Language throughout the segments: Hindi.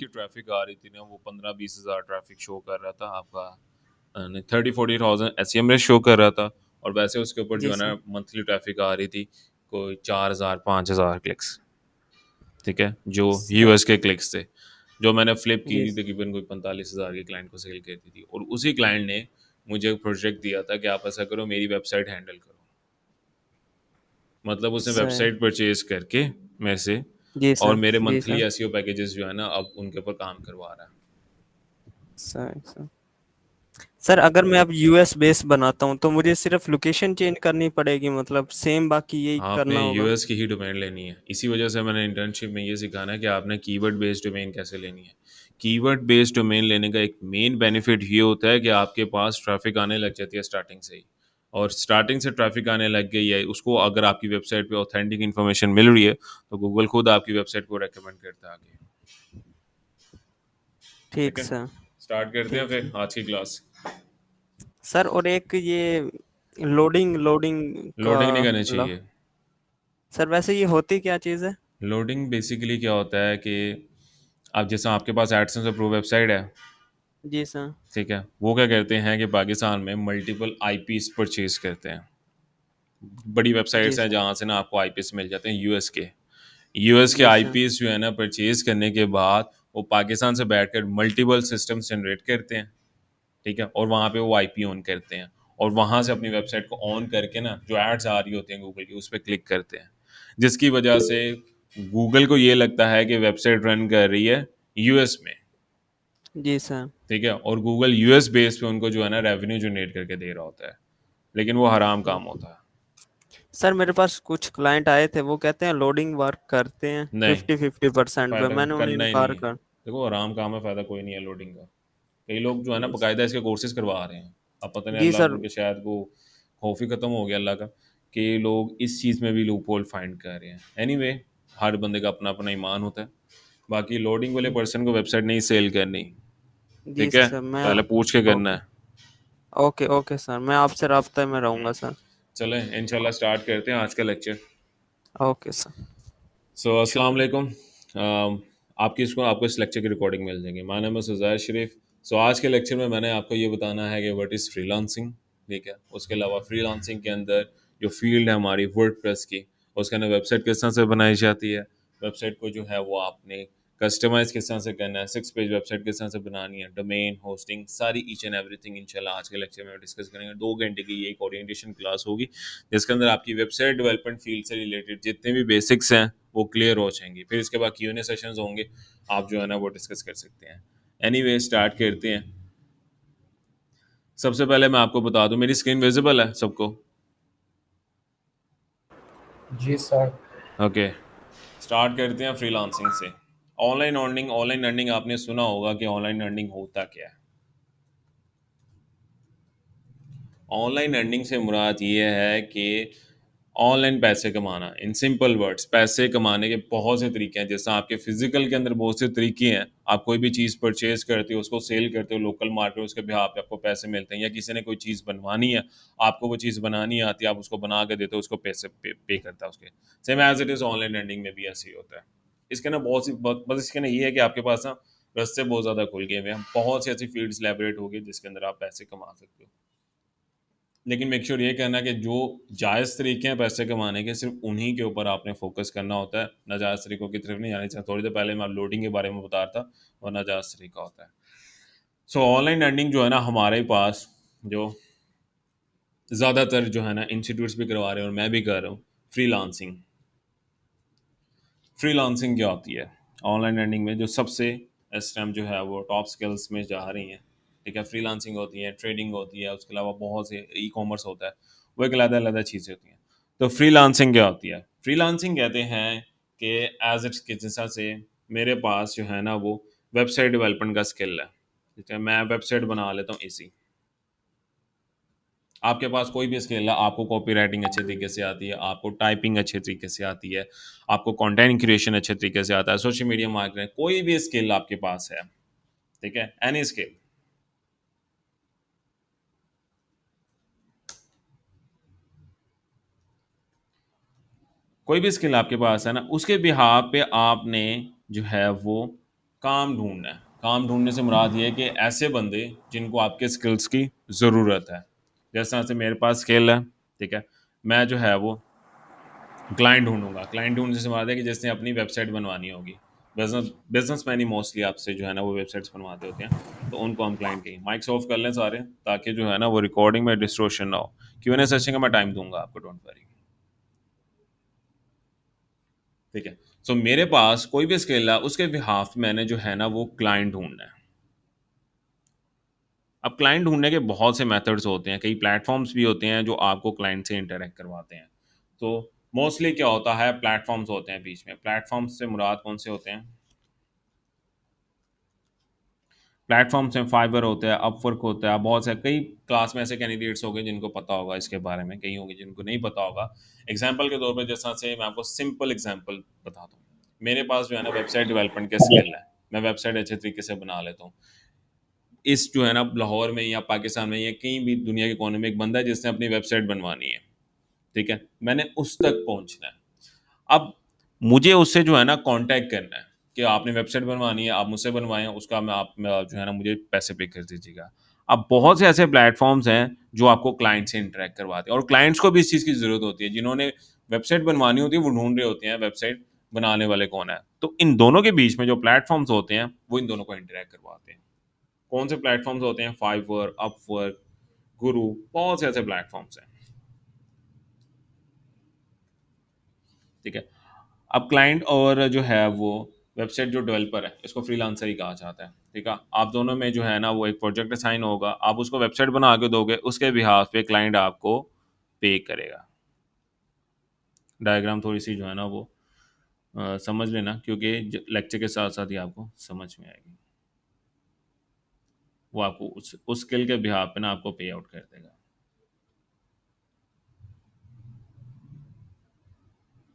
की ट्रैफिक आ रही थी ना, वो 15-20 हज़ार ट्रैफिक शो कर रहा था आपका, 30-40 थाउजेंड एस शो कर रहा था। और वैसे उसके ऊपर जो जी है ना सर। मंथली ट्रैफिक आ रही थी कोई 4,000-5,000 क्लिक्स। ठीक है, जो सर। यूएस के क्लिक्स थे, जो मैंने फ्लिप की जी थी तकरीबन कोई 45,000 के क्लाइंट को सेल कर दी थी। और उसी क्लाइंट ने मुझे एक प्रोजेक्ट दिया था कि आप ऐसा करो, मेरी वेबसाइट हैंडल करो। मतलब उसने सर। वेबसाइट परचेज करके मेरे से, जी और सर। मेरे जी मंथली सर। एसईओ पैकेजेस जो है ना अब उनके ऊपर काम करवा रहा है। सर। सर अगर मैं अब यूएस बेस बनाता हूँ तो मुझे सिर्फ लोकेशन चेंज करनी पड़ेगी, मतलब सेम बाकी यही आपने करना होगा। यूएस की ही डोमेन लेनी है। इसी वजह से मैंने इंटर्नशिप में ये सिखाना है कि आपने कीवर्ड बेस्ड डोमेन कैसे लेनी है। कीवर्ड बेस्ड डोमेन लेने का एक मेन बेनिफिट ये होता है कि आपके पास ट्रैफिक आने लग जाती है स्टार्टिंग से ही। और स्टार्टिंग से ट्रैफिक आने लग गई है, उसको अगर आपकी वेबसाइट पे ऑथेंटिक इन्फॉर्मेशन मिल रही है तो गूगल खुद आपकी वेबसाइट को रेकमेंड करता है आगे। ठीक ठीक है, सर। स्टार्ट करते हैं ठीक फिर है आज की क्लास। सर, और एक ये लोडिंग लोडिंग का लोडिंग नहीं करनी लो, चाहिए। सर वैसे ये होती क्या चीज़ है? लोडिंग बेसिकली क्या होता है कि अब जैसे आपके पास एडसेंस अप्रूव वेबसाइट है, जी सर। ठीक है, वो क्या करते हैं कि पाकिस्तान में मल्टीपल आईपीस परचेज करते हैं। बड़ी जी वेबसाइट्स हैं सर। जहाँ से ना आपको आईपीस मिल जाते हैं यूएस के जी सर। आईपीस जो है ना परचेज करने के बाद वो पाकिस्तान से बैठकर मल्टीपल सिस्टम्स जनरेट करते हैं। ठीक है, और वहाँ पे वो आईपी ऑन करते हैं, और वहाँ से अपनी वेबसाइट को ऑन करके ना जो एड्स आ रही होती हैं गूगल की उस पर क्लिक करते हैं, जिसकी वजह से गूगल को ये लगता है कि वेबसाइट रन कर रही है यूएस में। जी सर। ठीक है, और गूगल यूएस बेस पे उनको जो है ना रेवेन्यू जनरेट करके दे रहा होता है, लेकिन वो हराम ओ, काम होता है। सर मेरे पास कुछ क्लाइंट आए थे, वो कहते हैं लोडिंग वर्क करते हैं नहीं, 50-50% पे, फ़ायदा मैंने उन्हें करना ही इनकार नहीं है। कर। देखो आराम काम है, फ़ायदा कोई नहीं है लोडिंग का। कई लोग जो है ना जी बाकायदा इसके कोर्सेज करवा रहे हैं। अब पता नहीं जी अल्लाह सर। उनके शायद वो खौफ ही ख़त्म हो गया अल्लाह का, कि लोग इस चीज़ में भी लूप होल फाइंड कर रहे हैं। एनीवे, हर बंदे का अपना अपना ईमान होता है। बाकी लोडिंग वाले पर्सन को वेबसाइट नहीं सेल करनी, जी ठीक है, सर। मैं पहले पूछ के करना ओके। है। ओके ओके सर, मैं आपसे राब्ते में रहूँगा सर। चलें इंशाल्लाह स्टार्ट करते हैं आज का लेक्चर। Okay sir. सो अस्सलाम शुक्रिया। वालेकुम। आपको इस लेक्चर की रिकॉर्डिंग मिल जाएगी। माय नेम इज़ उज़ैर शरीफ। सो आज के लेक्चर में मैंने आपको ये बताना है कि व्हाट इज़ फ्रीलांसिंग। ठीक है, उसके अलावा फ्रीलांसिंग के अंदर जो फील्ड है हमारी वर्डप्रेस की, उसके अंदर वेबसाइट किस तरह से बनाई जाती है, वेबसाइट को जो है वो आपने कस्टमाइज़ किस तरह से करना है, 6 पेज वेबसाइट किस तरह से बनानी है, डोमेन होस्टिंग सारी ईच एंड एवरीथिंग इंशाल्लाह आज के लेक्चर में डिस्कस करेंगे। 2 घंटे की ये एक ओरिएंटेशन क्लास होगी, जिसके अंदर आपकी वेबसाइट डेवलपमेंट फील्ड से रिलेटेड जितने भी बेसिक्स हैं वो क्लियर हो जाएंगी। फिर इसके बाद क्यूएनए सेशंस होंगे, आप जो है ना वो डिस्कस कर सकते हैं। एनीवे स्टार्ट करते हैं। सबसे पहले मैं आपको बता दूं, मेरी स्क्रीन विजिबल है सबको? जी सर। ओके, स्टार्ट करते हैं फ्रीलांसिंग से। ऑनलाइन अर्निंग आपने सुना होगा कि ऑनलाइन अर्निंग होता क्या है। ऑनलाइन अर्निंग से मुराद ये है कि ऑनलाइन पैसे कमाना। इन सिंपल वर्ड्स, पैसे कमाने के बहुत से तरीके हैं। जैसा आपके फिजिकल के अंदर बहुत से तरीके हैं, आप कोई भी चीज़ परचेज करते हो, उसको सेल करते हो लोकल मार्केट, उसके बिहाफ पे आपको पैसे मिलते हैं। या किसी ने कोई चीज़ बनवानी है, आपको वो चीज़ बनानी आती है, आप उसको बना के देते हो, उसको पैसे पे करता है उसके। Same as it is online earning में भी ऐसे ही होता है। इसके ना बस इसके ना ये है कि आपके पास ना रास्ते बहुत ज़्यादा खुल गए हुए हैं, बहुत सी ऐसी फील्ड्स लैबोरेट हो गई जिसके अंदर आप पैसे कमा सकते हो। लेकिन मेक श्योर ये करना कि जो जायज़ तरीके हैं पैसे कमाने के, सिर्फ उन्हीं के ऊपर आपने फोकस करना होता है, नाजायज़ तरीकों की तरफ नहीं जाना चाहिए। थोड़ी देर पहले मैं लोडिंग के बारे में बता रहा था, वो नाजायज़ तरीका होता है। सो ऑनलाइन अर्निंग जो है ना हमारे पास, जो ज़्यादातर जो है ना इंस्टीट्यूट्स भी करवा रहे हैं और मैं भी कर रहा हूँ, फ्रीलांसिंग। फ्रीलांसिंग क्या होती है? ऑनलाइन अर्निंग में जो सबसे इस टाइम जो है वो टॉप स्किल्स में जा रही हैं। ठीक है, फ्रीलांसिंग होती है, ट्रेडिंग होती है, उसके अलावा बहुत से ई कॉमर्स होता है, वो एक अलग-अलग चीज़ें होती हैं। तो फ्रीलांसिंग क्या होती है? फ्रीलांसिंग कहते हैं कि एज़ इट्स के जैसा से मेरे पास जो है ना वो वेबसाइट डेवलपमेंट का स्किल है। ठीक है, मैं वेबसाइट बना लेता हूँ ईज़ी। आपके पास कोई भी स्किल है, आपको कॉपी राइटिंग अच्छे तरीके से आती है, आपको टाइपिंग अच्छे तरीके से आती है, आपको कंटेंट क्रिएशन अच्छे तरीके से आता है, सोशल मीडिया मार्केटिंग, कोई भी स्किल आपके पास है, ठीक है, एनी स्किल, कोई भी स्किल आपके पास है ना, उसके बिहाफ पे आपने जो है वो काम ढूंढना है। काम ढूंढने से मुराद ये है कि ऐसे बंदे जिनको आपके स्किल्स की ज़रूरत है। जैसा से मेरे पास स्किल है, ठीक है, मैं जो है वो क्लाइंट ढूंढूंगा। क्लाइंट ढूंढने से मुराद है कि जिसने अपनी वेबसाइट बनवानी होगी। बिजनेसमैन ही मोस्टली आपसे जो है ना वो वेबसाइट्स बनवाते होते हैं, तो उनको हम क्लाइंट कहेंगे। माइक्स ऑफ कर लें सारे, ताकि जो है ना वो रिकॉर्डिंग में डिस्ट्रोशन ना हो। Q&A सेशन का मैं टाइम दूंगा आपको, डोंट वरी। ठीक है। सो मेरे पास कोई भी स्किल है, उसके बिहाफ मैंने जो है ना वो क्लाइंट ढूंढना है। अब क्लाइंट ढूंढने के बहुत से मेथड्स होते हैं, कई प्लेटफॉर्म्स भी होते हैं जो आपको क्लाइंट से इंटरेक्ट करवाते हैं। तो मोस्टली क्या होता है, प्लेटफॉर्म्स होते हैं बीच में। प्लेटफॉर्म्स से मुराद कौन से होते हैं? प्लेटफॉर्म्स में फाइबर होता है, अपवर्क होता है, बहुत से कई क्लास में ऐसे कैंडिडेट्स हो गए जिनको पता होगा इसके बारे में, कई होंगे जिनको नहीं पता होगा। एग्जाम्पल के तौर पर जैसा से मैं आपको सिंपल एग्जाम्पल बताता हूँ। मेरे पास जो है ना वेबसाइट डेवलपमेंट के स्किल है, मैं वेबसाइट अच्छे तरीके से बना लेता हूँ। इस जो है ना लाहौर में या पाकिस्तान में या कहीं भी दुनिया के कोने में एक बंदा है जिसने अपनी वेबसाइट बनवानी है, ठीक है, मैंने उस तक पहुंचना है। अब मुझे उससे जो है ना कांटेक्ट करना है कि आपने वेबसाइट बनवानी है, आप मुझसे बनवाएं, उसका मैं आप जो है ना मुझे पैसे पे कर दीजिएगा। अब बहुत से ऐसे प्लेटफॉर्म्स हैं जो आपको क्लाइंट से इंटरेक्ट करवाते हैं, और क्लाइंट्स को भी इस चीज़ की ज़रूरत होती है। जिन्होंने वेबसाइट बनवानी होती है वो ढूंढ रहे होते हैं वेबसाइट बनाने वाले कौन है। तो इन दोनों के बीच में जो प्लेटफॉर्म्स होते हैं वो इन दोनों को इंटरेक्ट करवाते हैं। कौन से प्लेटफॉर्म्स होते हैं? फाइवर, अपवर्क, गुरु, बहुत से ऐसे प्लेटफॉर्म्स हैं। ठीक है। अब क्लाइंट और जो है वो वेबसाइट जो डेवलपर है, इसको फ्रीलांसर ही कहा जाता है। ठीक है। आप दोनों में जो है ना वो एक प्रोजेक्ट असाइन होगा, आप उसको वेबसाइट बना के दोगे, उसके बिहाफ पे क्लाइंट आपको पे करेगा। डायग्राम थोड़ी सी जो है ना वो समझ लेना, क्योंकि लेक्चर के साथ साथ ही आपको समझ में आएगी। वो आपको उस स्किल के बिहाफ पे ना आपको पे आउट कर देगा।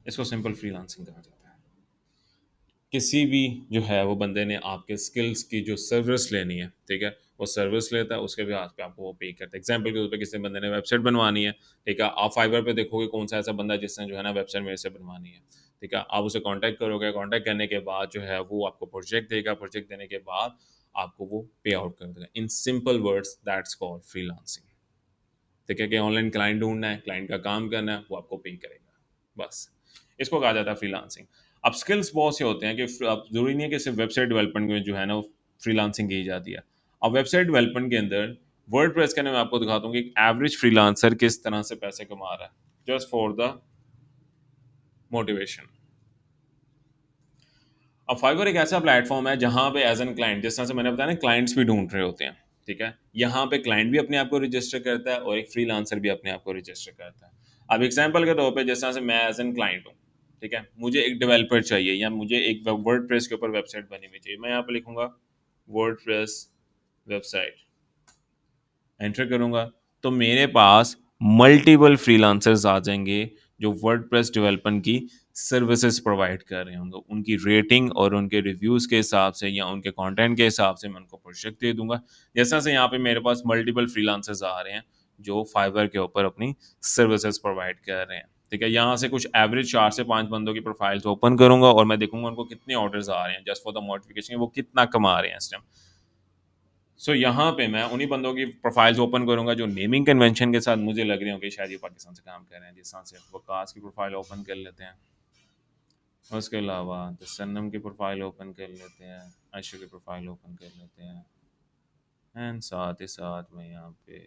इसको सिंपल फ्रीलांसिंग कहा जाता है। किसी भी जो है वो बंदे ने आपके स्किल्स की जो सर्विस लेनी है, ठीक है, वो सर्विस लेता है, उसके भी हाथ पे आपको वो पे करता है। एग्जाम्पल के तौर पे किसी बंदे ने वेबसाइट बनवानी है, ठीक है, आप फाइवर पे देखोगे कौन सा ऐसा बंदा है जिसने जो है ना वेबसाइट मेरे से बनवानी है, ठीक है, आप उसे कांटेक्ट करोगे, कांटेक्ट करने के बाद जो है वो आपको प्रोजेक्ट देगा, प्रोजेक्ट देने के बाद आपको वो पे आउट कर देगा। In simple words that's called freelancing. ठीक है, कि ऑनलाइन क्लाइंट ढूंढना है, क्लाइंट का काम करना है, वो आपको पे करेगा, बस। इसको कहा जाता है फ्रीलांसिंग। अब स्किल्स बहुत से होते हैं कि अब जरूरी नहीं है कि सिर्फ वेबसाइट डेवलपमेंट में जो है ना फ्रीलांसिंग की जाती है। अब वेबसाइट डेवलपमेंट के अंदर वर्डप्रेस के अंदर मैं आपको दिखाता हूँ कि एक एवरेज फ्रीलांसर किस तरह से पैसे कमा रहा है, जस्ट फॉर द मोटिवेशन। अब फाइवर एक ऐसा प्लेटफॉर्म है जहां पे एज एन क्लाइंट, जिस तरह से मैंने बताया ना, क्लाइंट्स भी ढूंढ रहे होते हैं, ठीक है, यहाँ पे क्लाइंट भी अपने आप को रजिस्टर करता है और एक फ्रीलांसर भी अपने आप को रजिस्टर करता है। अब एग्जांपल के तौर पे जिस तरह से मैं एज एन क्लाइंट हूँ, ठीक है, मुझे एक डेवलपर चाहिए या मुझे एक वर्डप्रेस के ऊपर वेबसाइट बनी हुई चाहिए, मैं यहाँ पे लिखूंगा वर्डप्रेस वेबसाइट, एंटर करूंगा, तो मेरे पास मल्टीपल फ्रीलांसर्स आ जाएंगे जो वर्डप्रेस डेवलपमेंट की सर्विसेज प्रोवाइड कर रहे होंगे। उनकी रेटिंग और उनके रिव्यूज़ के हिसाब से या उनके कंटेंट के हिसाब से मैं उनको प्रोजेक्ट दे दूंगा। जैसा से यहाँ पे मेरे पास मल्टीपल फ्रीलांसर्स आ रहे हैं जो फाइवर के ऊपर अपनी सर्विसेज प्रोवाइड कर रहे हैं। ठीक है, यहाँ से कुछ एवरेज 4 से 5 बंदों की प्रोफाइल्स ओपन करूंगा और मैं देखूंगा उनको कितने ऑर्डर्स आ रहे हैं, जस्ट फॉर द मोटिफिकेशन, वो कितना कमा रहे हैं इस टाइम। सो यहाँ पे मैं उन्हीं बंदों की प्रोफाइल्स ओपन करूंगा जो नेमिंग कन्वेंशन के साथ मुझे लग रही होंगी शायद ये पाकिस्तान से काम कर रहे हैं। जिस तरह से वकास की प्रोफाइल ओपन कर लेते हैं, उसके अलावा तसन्नुम की प्रोफाइल ओपन कर लेते हैं, आयशा की प्रोफाइल ओपन कर लेते हैं, एंड साथ ही साथ में यहाँ पे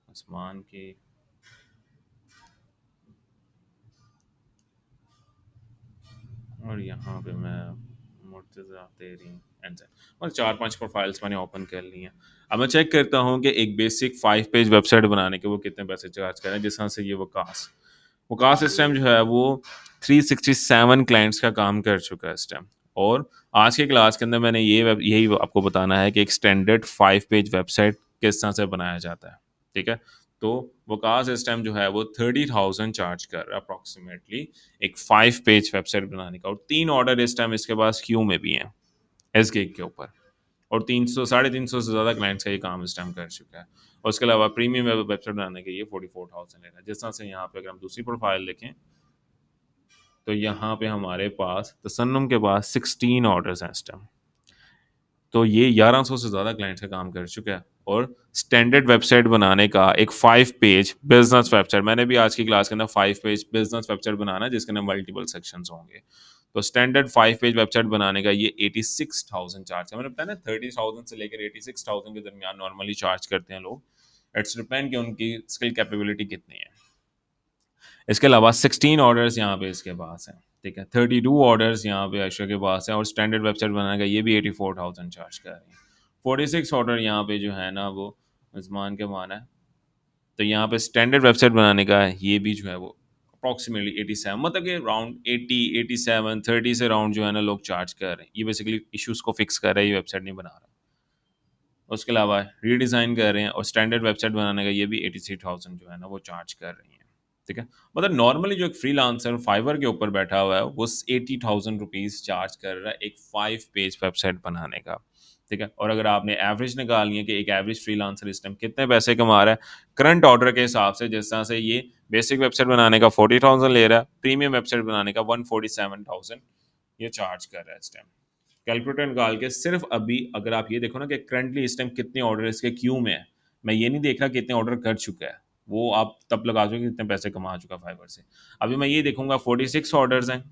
आसमान की, और यहाँ पे मैं मुर्तज़ा तेरी एंड और 4-5 प्रोफाइल्स मैंने ओपन कर ली हैं। अब मैं चेक करता हूँ कि एक बेसिक 5 पेज वेबसाइट बनाने के वो कितने पैसे चार्ज कर रहे हैं। जिस तरह से ये वकास वकास इस टाइम जो है वो 367 क्लाइंट्स का काम कर चुका है इस टाइम। और आज के क्लास के अंदर मैंने यही आपको बताना है कि एक स्टैंडर्ड 5 पेज वेबसाइट किस तरह से बनाया जाता है। ठीक है, तो वकास इस टाइम जो है वो 30,000 चार्ज कर रहा है अप्रॉक्सीमेटली एक 5 पेज वेबसाइट बनाने का, और 3 ऑर्डर इस टाइम इसके पास क्यू में भी हैं एस के ऊपर, और 300 350 से ज़्यादा क्लाइंट्स का ये काम इस टाइम कर चुका है। और उसके अलावा प्रीमियम वेबसाइट बनाने के लिए 44,000 ले रहा है। जिस तरह से यहाँ पे अगर हम दूसरी प्रोफाइल देखें तो यहाँ पे हमारे पास तसन्नुम के पास 16 ऑर्डर्स हैं इस टाइम, तो ये 1100 से ज़्यादा क्लाइंट्स का काम कर चुका है। और स्टैंडर्ड वेबसाइट बनाने का एक 5 पेज बिजनेस वेबसाइट, मैंने भी आज की क्लास के अंदर 5 पेज बिजनेस वेबसाइट बनाना है जिसके अंदर मल्टीपल सेक्शंस होंगे। तो स्टैंडर्ड 5 पेज वेबसाइट बनाने का ये 86,000 चार्ज है। मैंने बताया ना 30,000 से लेकर 86,000 के दरमियान नॉर्मली चार्ज करते हैं लोग। इट्स डिपेंड कि उनकी स्किल कैपेबिलिटी कितनी है। इसके अलावा 16 ऑर्डर्स यहाँ पे इसके पास हैं, ठीक है। 32 ऑर्डर्स यहाँ पे अशर के पास है और स्टैंडर्ड वेबसाइट बनाने का ये भी 84,000 चार्ज कर रही है। 46 ऑर्डर यहाँ पे जो है ना वो उस्मान के माना है। तो यहाँ पे स्टैंडर्ड वेबसाइट बनाने का ये भी जो है वो अप्रॉक्सीमेटली 87, मतलब कि राउंड 80, 87, 30 से राउंड जो है ना लोग चार्ज कर रहे हैं। ये बेसिकली इश्यूज को फिक्स कर रहा है, ये वेबसाइट नहीं बना रहा। उसके अलावा रीडिज़ाइन कर रहे हैं और स्टैंडर्ड वेबसाइट बनाने का ये भी 83,000 जो है ना वो चार्ज कर रही हैं, ठीक है। मतलब नॉर्मली जो एक फ्रीलांसर फाइवर के ऊपर बैठा हुआ है वो 80,000 रुपीज़ चार्ज कर रहा है एक 5 पेज वेबसाइट बनाने का, ठीक है। और अगर आपने एवरेज निकालनी है कि एक एवरेज फ्रीलांसर इस टाइम कितने पैसे कमा रहा है करंट ऑर्डर के हिसाब से, जिस तरह से ये बेसिक वेबसाइट बनाने का 40,000 ले रहा है, प्रीमियम वेबसाइट बनाने का 147,000 ये चार्ज कर रहा है इस टाइम। कैलकुलेटर निकाल के सिर्फ अभी अगर आप ये देखो ना कि करंटली इस टाइम कितने ऑर्डर इसके क्यू में है, मैं ये नहीं देख रहा कितने ऑर्डर कर चुका है, वो आप तब लगा दो कि कितने पैसे कमा चुका फाइवर से। अभी मैं ये देखूंगा 46 ऑर्डर्स हैं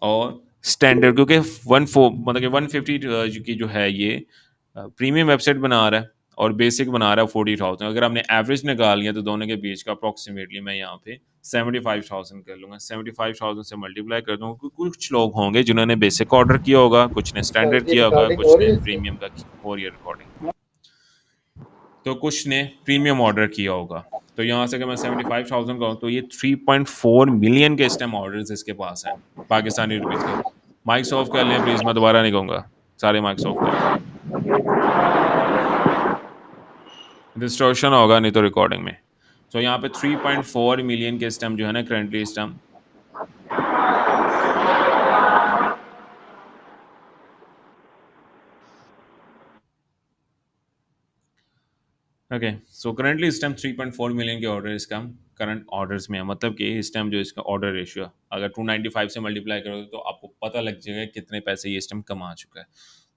और स्टैंडर्ड, क्योंकि 14 मतलब कि 150 की जो है ये प्रीमियम वेबसाइट बना रहा है और बेसिक बना रहा है 40,000। अगर आपने एवरेज निकाल लिया तो दोनों के बीच का अप्रॉक्सीमेटली मैं यहाँ पे 75,000 कर लूँगा। 75,000 से मल्टीप्लाई कर दूँगा क्योंकि कुछ लोग होंगे जिन्होंने बेसिक ऑर्डर किया होगा, कुछ ने सर स्टैंडर्ड ये किया होगा, रिकॉर्डिंग हो कुछ रही ने है इसकी? प्रीमियम का हो रही है रिकॉर्डिंग, तो कुछ ने प्रीमियम ऑर्डर किया होगा। तो यहाँ से अगर मैं 75,000 का हूँ तो ये 3.4 मिलियन के इस टाइम ऑर्डर इसके पास हैं पाकिस्तानी रुपीज़ के। माइक्स ऑफ कर लें प्लीज़, मैं दोबारा नहीं कहूँगा, सारे माइक्स ऑफ कर लें। डिस्टॉर्शन होगा नहीं तो रिकॉर्डिंग में। तो यहाँ पे 3.4 मिलियन के इस टाइम जो है ना करंटली इस टाइम ओके। सो करंटली इस टाइम 3.4 मिलियन के ऑर्डर इसका करंट ऑर्डर्स में है, मतलब कि इस टाइम जो इसका ऑर्डर रेशियो अगर 295 से मल्टीप्लाई करोगे तो आपको पता लग जाएगा कितने पैसे ये इस टाइम कमा चुका है।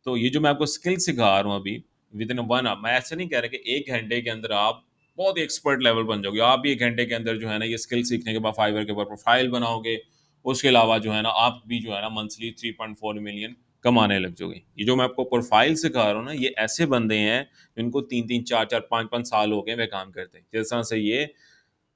तो ये जो मैं आपको स्किल सिखा रहा हूँ अभी विद इन 1 आवर, मैं ऐसे नहीं कह रहा कि 1 घंटे के अंदर आप बहुत एक्सपर्ट लेवल बन जाओगे। आप भी 1 घंटे के अंदर जो है ना ये स्किल सीखने के बाद फाइवर के ऊपर प्रोफाइल बनाओगे। उसके अलावा जो है ना आप भी जो है ना मंथली 3.4 मिलियन कमाने लग जाओगे। ये जो मैं आपको प्रोफाइल सिखा रहा हूँ ना ये ऐसे बंदे हैं जिनको 3-3, 4-4, 5-5 साल हो गए वे काम करते हैं। जिस तरह से ये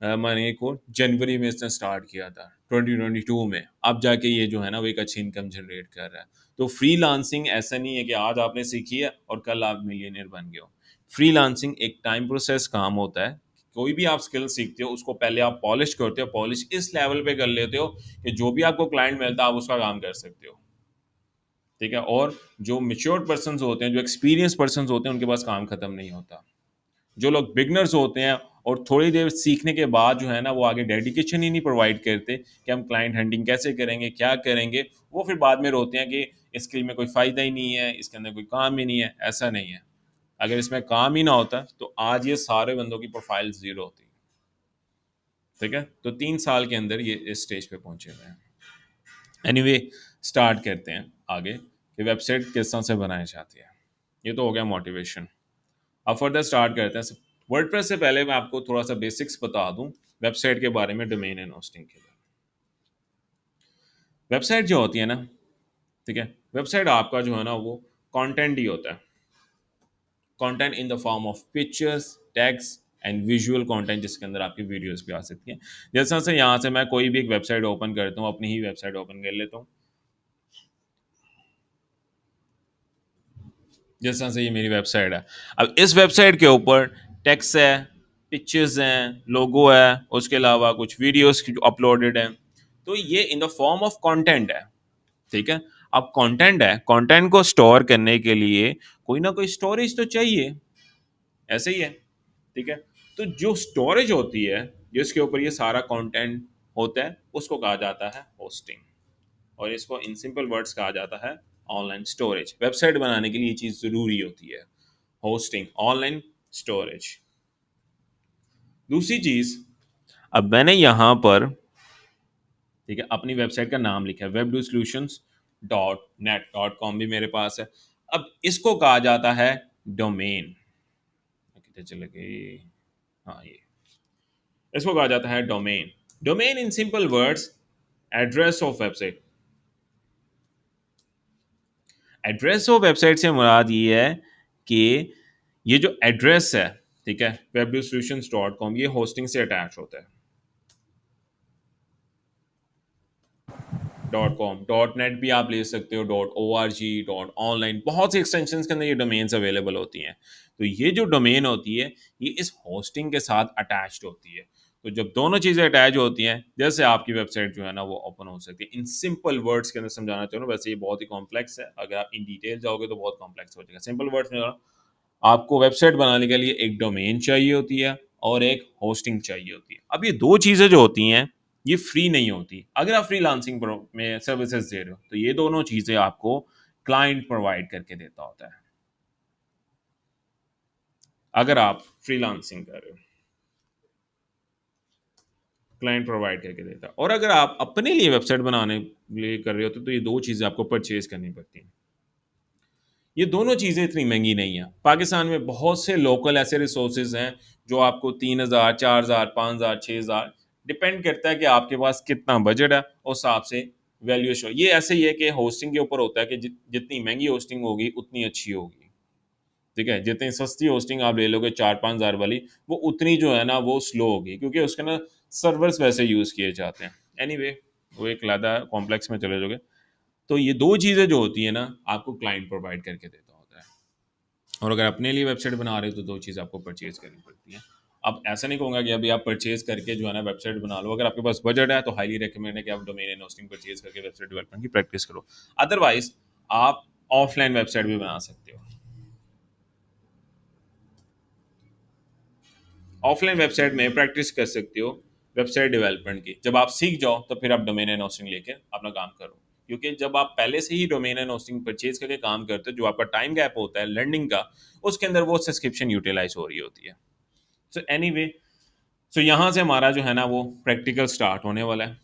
मैंने को जनवरी में इसने स्टार्ट किया था 2022 में, अब जाके ये जो है ना वो एक अच्छी इनकम जनरेट कर रहा है। तो फ्रीलांसिंग ऐसा नहीं है कि आज आपने सीखी है और कल आप मिलियनियर बन गए हो। फ्रीलांसिंग एक टाइम प्रोसेस काम होता है। कोई भी आप स्किल सीखते हो उसको पहले आप पॉलिश करते हो, पॉलिश इस लेवल पे कर लेते हो कि जो भी आपको क्लाइंट मिलता है आप उसका काम कर सकते हो, ठीक है। और जो मेच्योर्ड पर्सन होते हैं, जो एक्सपीरियंस पर्सन होते हैं, उनके पास काम खत्म नहीं होता। जो लोग बिगनर्स होते हैं और थोड़ी देर सीखने के बाद जो है ना वो आगे डेडिकेशन ही नहीं प्रोवाइड करते कि हम क्लाइंट हंटिंग कैसे करेंगे, क्या करेंगे, वो फिर बाद में रोते हैं कि इस स्किल में कोई फ़ायदा ही नहीं है, इसके अंदर कोई काम ही नहीं है। ऐसा नहीं है, अगर इसमें काम ही ना होता तो आज ये सारे बंदों की प्रोफाइल ज़ीरो होती, ठीक है। तो 3 साल के अंदर ये इस स्टेज पे पहुंचे हुए हैं। एनीवे स्टार्ट करते हैं आगे कि वेबसाइट किस तरह से बनाई जाती है। ये तो हो गया मोटिवेशन। अब फर्दर स्टार्ट करते हैं। वर्डप्रेस से पहले मैं आपको थोड़ा सा बेसिक्स बता दूं वेबसाइट के बारे में, डोमेन एंड होस्टिंग के लिए। वेबसाइट जो होती है ना, ठीक है, वेबसाइट आपका जो है ना वो कंटेंट ही होता है। Content in the form of pictures, text and visual content, जिसके अंदर आपकी वीडियोस भी आ सकती हैं। जैसा से यहाँ से मैं कोई भी एक वेबसाइट ओपन करता हूँ, अपनी ही वेबसाइट ओपन कर लेता हूँ। जिस तरह से ये मेरी वेबसाइट है, अब इस वेबसाइट के ऊपर टेक्स्ट है, पिक्चर्स हैं, लोगो है, उसके अलावा कुछ वीडियोस अपलोडेड हैं। तो ये in the form of content है, ठीक है। अब कंटेंट है, कंटेंट को स्टोर करने के लिए कोई ना कोई स्टोरेज तो चाहिए, ऐसे ही है, ठीक है। तो जो स्टोरेज होती है जिसके ऊपर ये सारा कंटेंट होता है उसको कहा जाता है होस्टिंग, और इसको इन सिंपल वर्ड्स कहा जाता है ऑनलाइन स्टोरेज। वेबसाइट बनाने के लिए ये चीज़ ज़रूरी होती है, होस्टिंग, ऑनलाइन स्टोरेज। दूसरी चीज़, अब मैंने यहाँ पर, ठीक है, अपनी वेबसाइट का नाम लिखा है वेब डू सॉल्यूशंस .net.com भी मेरे पास है। अब इसको कहा जाता है डोमेन। कितने चले गए? हाँ, ये इसको कहा जाता है domain. Domain in simple words address of website. Address of website से मुराद ये है कि ये जो एड्रेस है, ठीक है, websolutions.com, ये होस्टिंग से अटैच होता है। .com, .net भी आप ले सकते हो, .org, .online, बहुत सी एक्सटेंशन के अंदर ये डोमेन्स अवेलेबल होती हैं। तो ये जो डोमेन होती है, ये इस होस्टिंग के साथ अटैच्ड होती है। तो जब दोनों चीज़ें अटैच होती हैं, जैसे आपकी वेबसाइट जो है ना वो ओपन हो सकती है। इन सिंपल वर्ड्स के अंदर समझाना चाहूँ, वैसे ये बहुत ही कॉम्प्लेक्स है, अगर आप इन डिटेल जाओगे तो बहुत कॉम्प्लेक्स हो जाएगा। सिंपल वर्ड्स में आपको वेबसाइट बनाने के लिए एक डोमेन चाहिए होती है और एक होस्टिंग चाहिए होती है। अब ये दो चीज़ें जो होती हैं, ये फ्री नहीं होती। अगर आप फ्रीलांसिंग में सर्विसेज दे रहे हो तो ये दोनों चीज़ें आपको क्लाइंट प्रोवाइड करके देता होता है, अगर आप फ्रीलांसिंग कर रहे हो, क्लाइंट प्रोवाइड करके देता है। और अगर आप अपने लिए वेबसाइट बनाने लिए कर रहे हो तो ये दो चीज़ें आपको परचेज करनी पड़ती हैं। ये दोनों चीज़ें इतनी महंगी नहीं है। पाकिस्तान में बहुत से लोकल ऐसे रिसोर्सेज हैं जो आपको 3,000, 4,000, 5,000, 6,000, डिपेंड करता है कि आपके पास कितना बजट है, उस हिसाब से वैल्यूएशन। ये ऐसे ही है कि होस्टिंग के ऊपर होता है कि जितनी महंगी होस्टिंग होगी उतनी अच्छी होगी, ठीक है। जितनी सस्ती होस्टिंग आप ले लोगे 4-5 हज़ार वाली, वो उतनी जो है ना वो स्लो होगी, क्योंकि उसके ना सर्वर्स वैसे यूज़ किए जाते हैं। एनीवे वो एक लादा कॉम्प्लेक्स में चले जाओगे। तो ये दो चीज़ें जो होती है ना, आपको क्लाइंट प्रोवाइड करके देता होता है। और अगर अपने लिए वेबसाइट बना रहे हो तो दो चीज़ आपको परचेज करनी पड़ती है। अब ऐसा नहीं कहूँगा कि अभी आप परचेज करके जो है ना वेबसाइट बना लो। अगर आपके पास बजट है तो हाईली रिकमेंड है कि आप डोमेन एंड होस्टिंग परचेज करके वेबसाइट डेवलपमेंट की प्रैक्टिस करो। अदरवाइज आप ऑफलाइन वेबसाइट भी बना सकते हो। ऑफलाइन वेबसाइट में प्रैक्टिस कर सकते हो वेबसाइट डेवलपमेंट की। जब आप सीख जाओ तो फिर आप डोमेन एंड होस्टिंग लेके अपना काम करो, क्योंकि जब आप पहले से ही डोमेन एंड होस्टिंग परचेज करके काम करते हो, जो आपका टाइम गैप होता है लर्निंग का, उसके अंदर वो सब्सक्रिप्शन यूटिलाइज हो रही होती है। सो एनीवे, सो यहाँ से हमारा जो है ना वो प्रैक्टिकल स्टार्ट होने वाला है,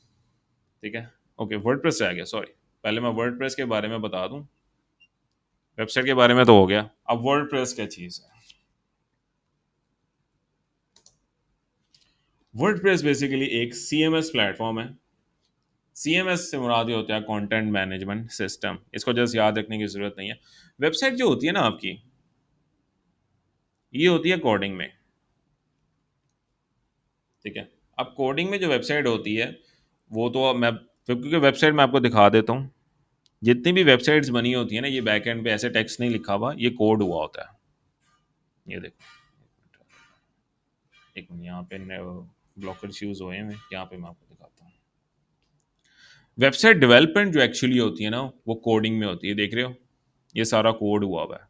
ठीक है। ओके, वर्डप्रेस से आ गया, सॉरी। पहले मैं वर्डप्रेस के बारे में बता दूं। वेबसाइट के बारे में तो हो गया, अब वर्डप्रेस क्या चीज़ है। वर्डप्रेस बेसिकली एक CMS प्लेटफॉर्म है। CMS से मुराद ये होता है कंटेंट मैनेजमेंट सिस्टम। इसको जस्ट याद रखने की ज़रूरत नहीं है। वेबसाइट जो होती है ना आपकी, ये होती है कोडिंग में, ठीक है। अब कोडिंग में जो वेबसाइट होती है, वो तो मैं, क्योंकि वेबसाइट में आपको दिखा देता हूँ। जितनी भी वेबसाइट्स बनी होती है ना, ये बैक एंड पे ऐसे टेक्स्ट नहीं लिखा हुआ, ये कोड हुआ होता है। ये देखो, एक मिनट, यहाँ पे ब्लॉकर यूज हुए हैं, यहाँ पे मैं आपको दिखाता हूँ। वेबसाइट डेवलपमेंट जो एक्चुअली होती है ना, वो कोडिंग में होती है। देख रहे हो, ये सारा कोड हुआ हुआ है।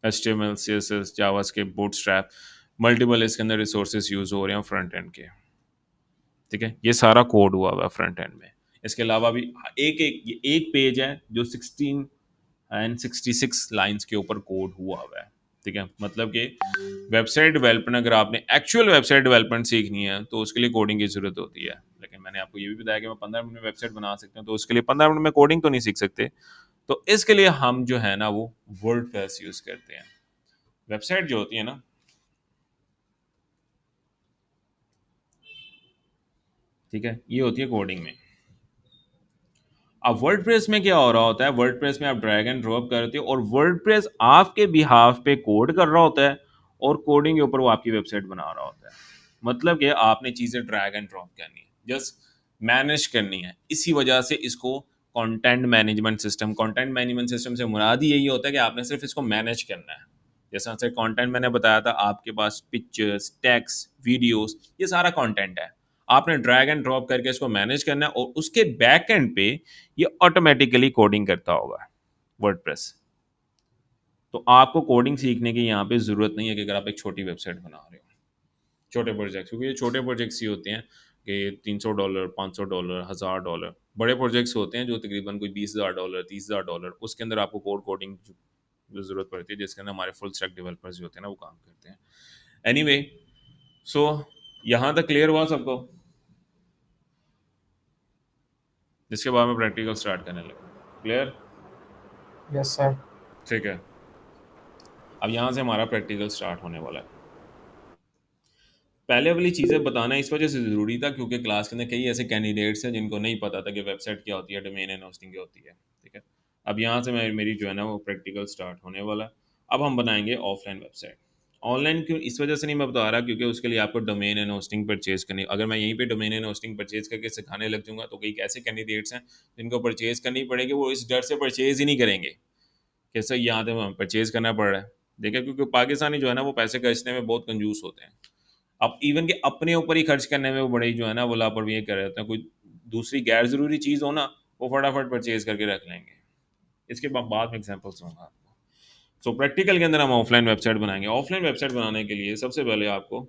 HTML, CSS, JavaScript, bootstrap, multiple इसके अंदर रिसोर्सेज यूज हो रहे हैं फ्रंट एंड के, ठीक है। ये सारा कोड हुआ हुआ है फ्रंट एंड में। इसके अलावा भी एक पेज है जो 16 and 66 लाइंस के ऊपर कोड हुआ हुआ है, ठीक है। मतलब कि वेबसाइट डेवलपमेंट, अगर आपने एक्चुअल वेबसाइट डेवलपमेंट सीखनी है तो उसके लिए कोडिंग की जरूरत होती है। लेकिन मैंने आपको ये भी बताया कि मैं 15 मिनट में वेबसाइट बना सकता हूँ, तो उसके लिए 15 मिनट में कोडिंग तो नहीं सीख सकते। तो इसके लिए हम जो है ना वो वर्डप्रेस यूज करते हैं। वेबसाइट जो होती है ना, ठीक है, ये होती है कोडिंग में। अब वर्डप्रेस में क्या हो रहा होता है, वर्डप्रेस में आप ड्रैग एंड ड्रॉप करते हो और वर्डप्रेस आपके बिहाफ पे कोड कर रहा होता है, और कोडिंग के ऊपर वो आपकी वेबसाइट बना रहा होता है। मतलब कि आपने चीज़ें ड्रैग एंड ड्रॉप करनी है, जस्ट मैनेज करनी है। इसी वजह से इसको कंटेंट मैनेजमेंट सिस्टम से मुराद ही यही होता है कि आपने सिर्फ इसको मैनेज करना है। जैसा कंटेंट मैंने बताया था, आपके पास पिक्चर्स, टेक्स्ट, वीडियोस, ये सारा कंटेंट है। आपने ड्रैग एंड ड्रॉप करके इसको मैनेज करना है, और उसके बैक एंड पे ये ऑटोमेटिकली कोडिंग करता होगा वर्डप्रेस। तो आपको कोडिंग सीखने की यहाँ पे ज़रूरत नहीं है कि अगर आप एक छोटी वेबसाइट बना रहे हो, छोटे प्रोजेक्ट्स, क्योंकि ये छोटे प्रोजेक्ट्स ही होते हैं कि $300, $500, $1,000। बड़े प्रोजेक्ट्स होते हैं जो तकरीबन कोई $20,000, $30,000, उसके अंदर आपको कोडिंग जो ज़रूरत पड़ती है, जिसके अंदर हमारे फुल स्टैक डेवलपर्स जो होते हैं ना वो काम करते हैं। एनीवे, सो यहाँ तक क्लियर हुआ सबको, जिसके बाद में प्रैक्टिकल स्टार्ट करने लगे। क्लियर? Yes sir. ठीक है। अब यहाँ से हमारा प्रैक्टिकल स्टार्ट होने वाला है। पहले वाली चीज़ें बताना इस वजह से ज़रूरी था क्योंकि क्लास के अंदर कई ऐसे कैंडिडेट्स हैं जिनको नहीं पता था कि वेबसाइट क्या होती है, डोमेन एंड होस्टिंग क्या होती है। ठीक है। अब यहाँ से मैं मेरी जो है ना वो प्रैक्टिकल स्टार्ट होने वाला है। अब हम बनाएंगे ऑफलाइन वेबसाइट। ऑनलाइन क्यों इस वजह से नहीं मैं बता रहा क्योंकि उसके लिए आपको डोमेन एंड होस्टिंग परचेज करनी, अगर मैं यहीं पे डोमेन एंड होस्टिंग परचेज करके सिखाने लग जाऊंगा तो कई ऐसे कैंडिडेट्स हैं जिनको परचेज करनी पड़ेगी, वो इस डर से परचेज ही नहीं करेंगे कि सर यहाँ तो परचेज करना पड़ रहा है। देखिए क्योंकि पाकिस्तानी जो है ना वो पैसे खर्चने में बहुत कंजूस होते हैं। अब इवन के अपने ऊपर ही खर्च करने में वो बड़े ही जो है ना वो लापरवाही कर रहे होते हैं। कोई दूसरी गैर ज़रूरी चीज़ हो ना वो फटाफट परचेज करके रख लेंगे। इसके बाद में एग्जांपल्स दूंगा आपको। सो प्रैक्टिकल के अंदर हम ऑफलाइन वेबसाइट बनाएंगे। ऑफलाइन वेबसाइट बनाने के लिए सबसे पहले आपको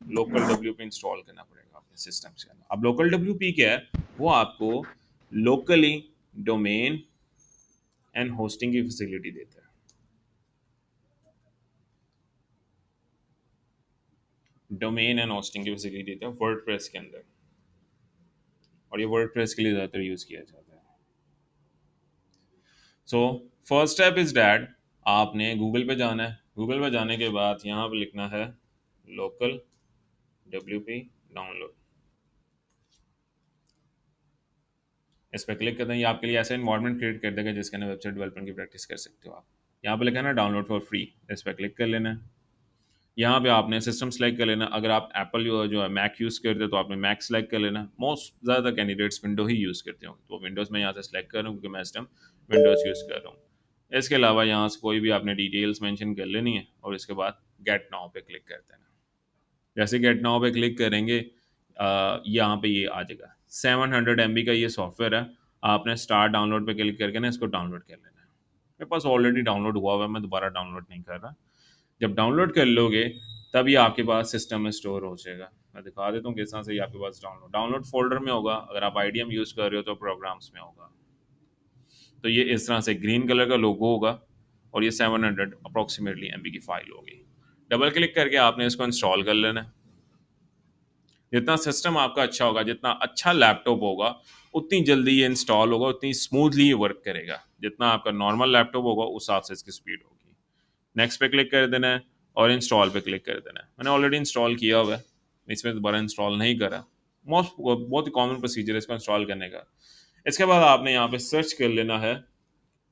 लोकल डब्ल्यू इंस्टॉल करना पड़ेगा अपने सिस्टम से। अब लोकल डब्ल्यू क्या है, वो आपको लोकली डोमेन एंड होस्टिंग की फैसिलिटी देता है। डोमेन एंड होस्टिंग की फैसिलिटी देता है वर्डप्रेस के अंदर, और ये वर्डप्रेस के लिए ज़्यादातर यूज़ किया जाता है। So first step is that आपने गूगल पे जाना है। गूगल पे जाने के बाद यहाँ पे लिखना है लोकल डब्ल्यू डाउनलोड। इस पर क्लिक करते हैं, ये आपके लिए ऐसा इन्वायरमेंट क्रिएट कर देगा जिसके अंदर वेबसाइट डेवलपमेंट की प्रैक्टिस कर सकते हो आप। यहाँ पे लिखा है ना डाउनलोड फॉर फ्री, इस पर क्लिक कर लेना है। यहाँ पे आपने सिस्टम सेलेक्ट कर लेना। अगर आप एप्पल जो है मैक यूज़ करते हो तो आपने मैक सेलेक्ट कर लेना। मोस्ट ज़्यादा कैंडिडेट्स विंडो ही यूज़ करते हो, तो विंडोज़ में यहाँ से सेलेक्ट कर रहा हूँ क्योंकि मैं इस टाइम विंडोज़ यूज़ कर रहा हूँ। इसके अलावा यहाँ से कोई भी आपने डिटेल्स मेंशन कर लेनी है और इसके बाद गेट नाउ पे क्लिक कर देना। जैसे गेट नाउ पे क्लिक करेंगे यहाँ पे ये आ जाएगा। 700 MB का ये सॉफ्टवेयर है। आपने स्टार्ट डाउनलोड पे क्लिक करके ना इसको डाउनलोड कर लेना है। मेरे पास ऑलरेडी डाउनलोड हुआ हुआ है, मैं दोबारा डाउनलोड नहीं कर रहा। जब डाउनलोड कर लोगे तब ये आपके पास सिस्टम में स्टोर हो जाएगा। मैं दिखा देता हूँ किस तरह से ये आपके पास डाउनलोड डाउनलोड फोल्डर में होगा। अगर आप आईडीएम यूज़ कर रहे हो तो प्रोग्राम्स में होगा। तो ये इस तरह से ग्रीन कलर का लोगो होगा और ये 700 अप्रोक्सीमेटली MB की फाइल होगी। डबल क्लिक करके आपने इसको इंस्टॉल कर लेना है। जितना सिस्टम आपका अच्छा होगा, जितना अच्छा लैपटॉप होगा, उतनी जल्दी ये इंस्टॉल होगा, उतनी स्मूथली ये वर्क करेगा। जितना आपका नॉर्मल लैपटॉप होगा उस हिसाब से इसकी स्पीड होगी। नेक्स्ट पे क्लिक कर देना है और इंस्टॉल पे क्लिक कर देना है। मैंने ऑलरेडी इंस्टॉल किया हुआ है, इसमें दोबारा इंस्टॉल नहीं करा। मोस्ट बहुत ही कॉमन प्रोसीजर है इसको इंस्टॉल करने का। इसके बाद आपने यहाँ पे सर्च कर लेना है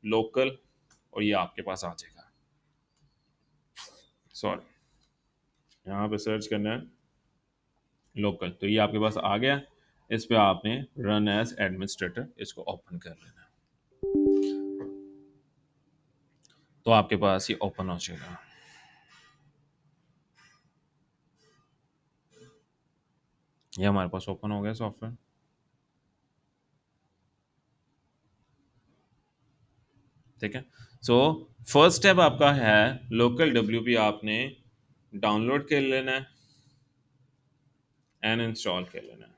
लोकल, और ये आपके पास आ जाएगा। सॉरी, यहाँ पे सर्च करना है लोकल, तो ये आपके पास आ गया। इस पे आपने रन एज एडमिनिस्ट्रेटर इसको ओपन कर लेना है, तो आपके पास ये ओपन हो जाएगा। ये हमारे पास ओपन हो गया सॉफ्टवेयर। ठीक है। सो फर्स्ट स्टेप आपका है लोकल डब्ल्यू आपने डाउनलोड कर लेना है एंड इंस्टॉल कर लेना है।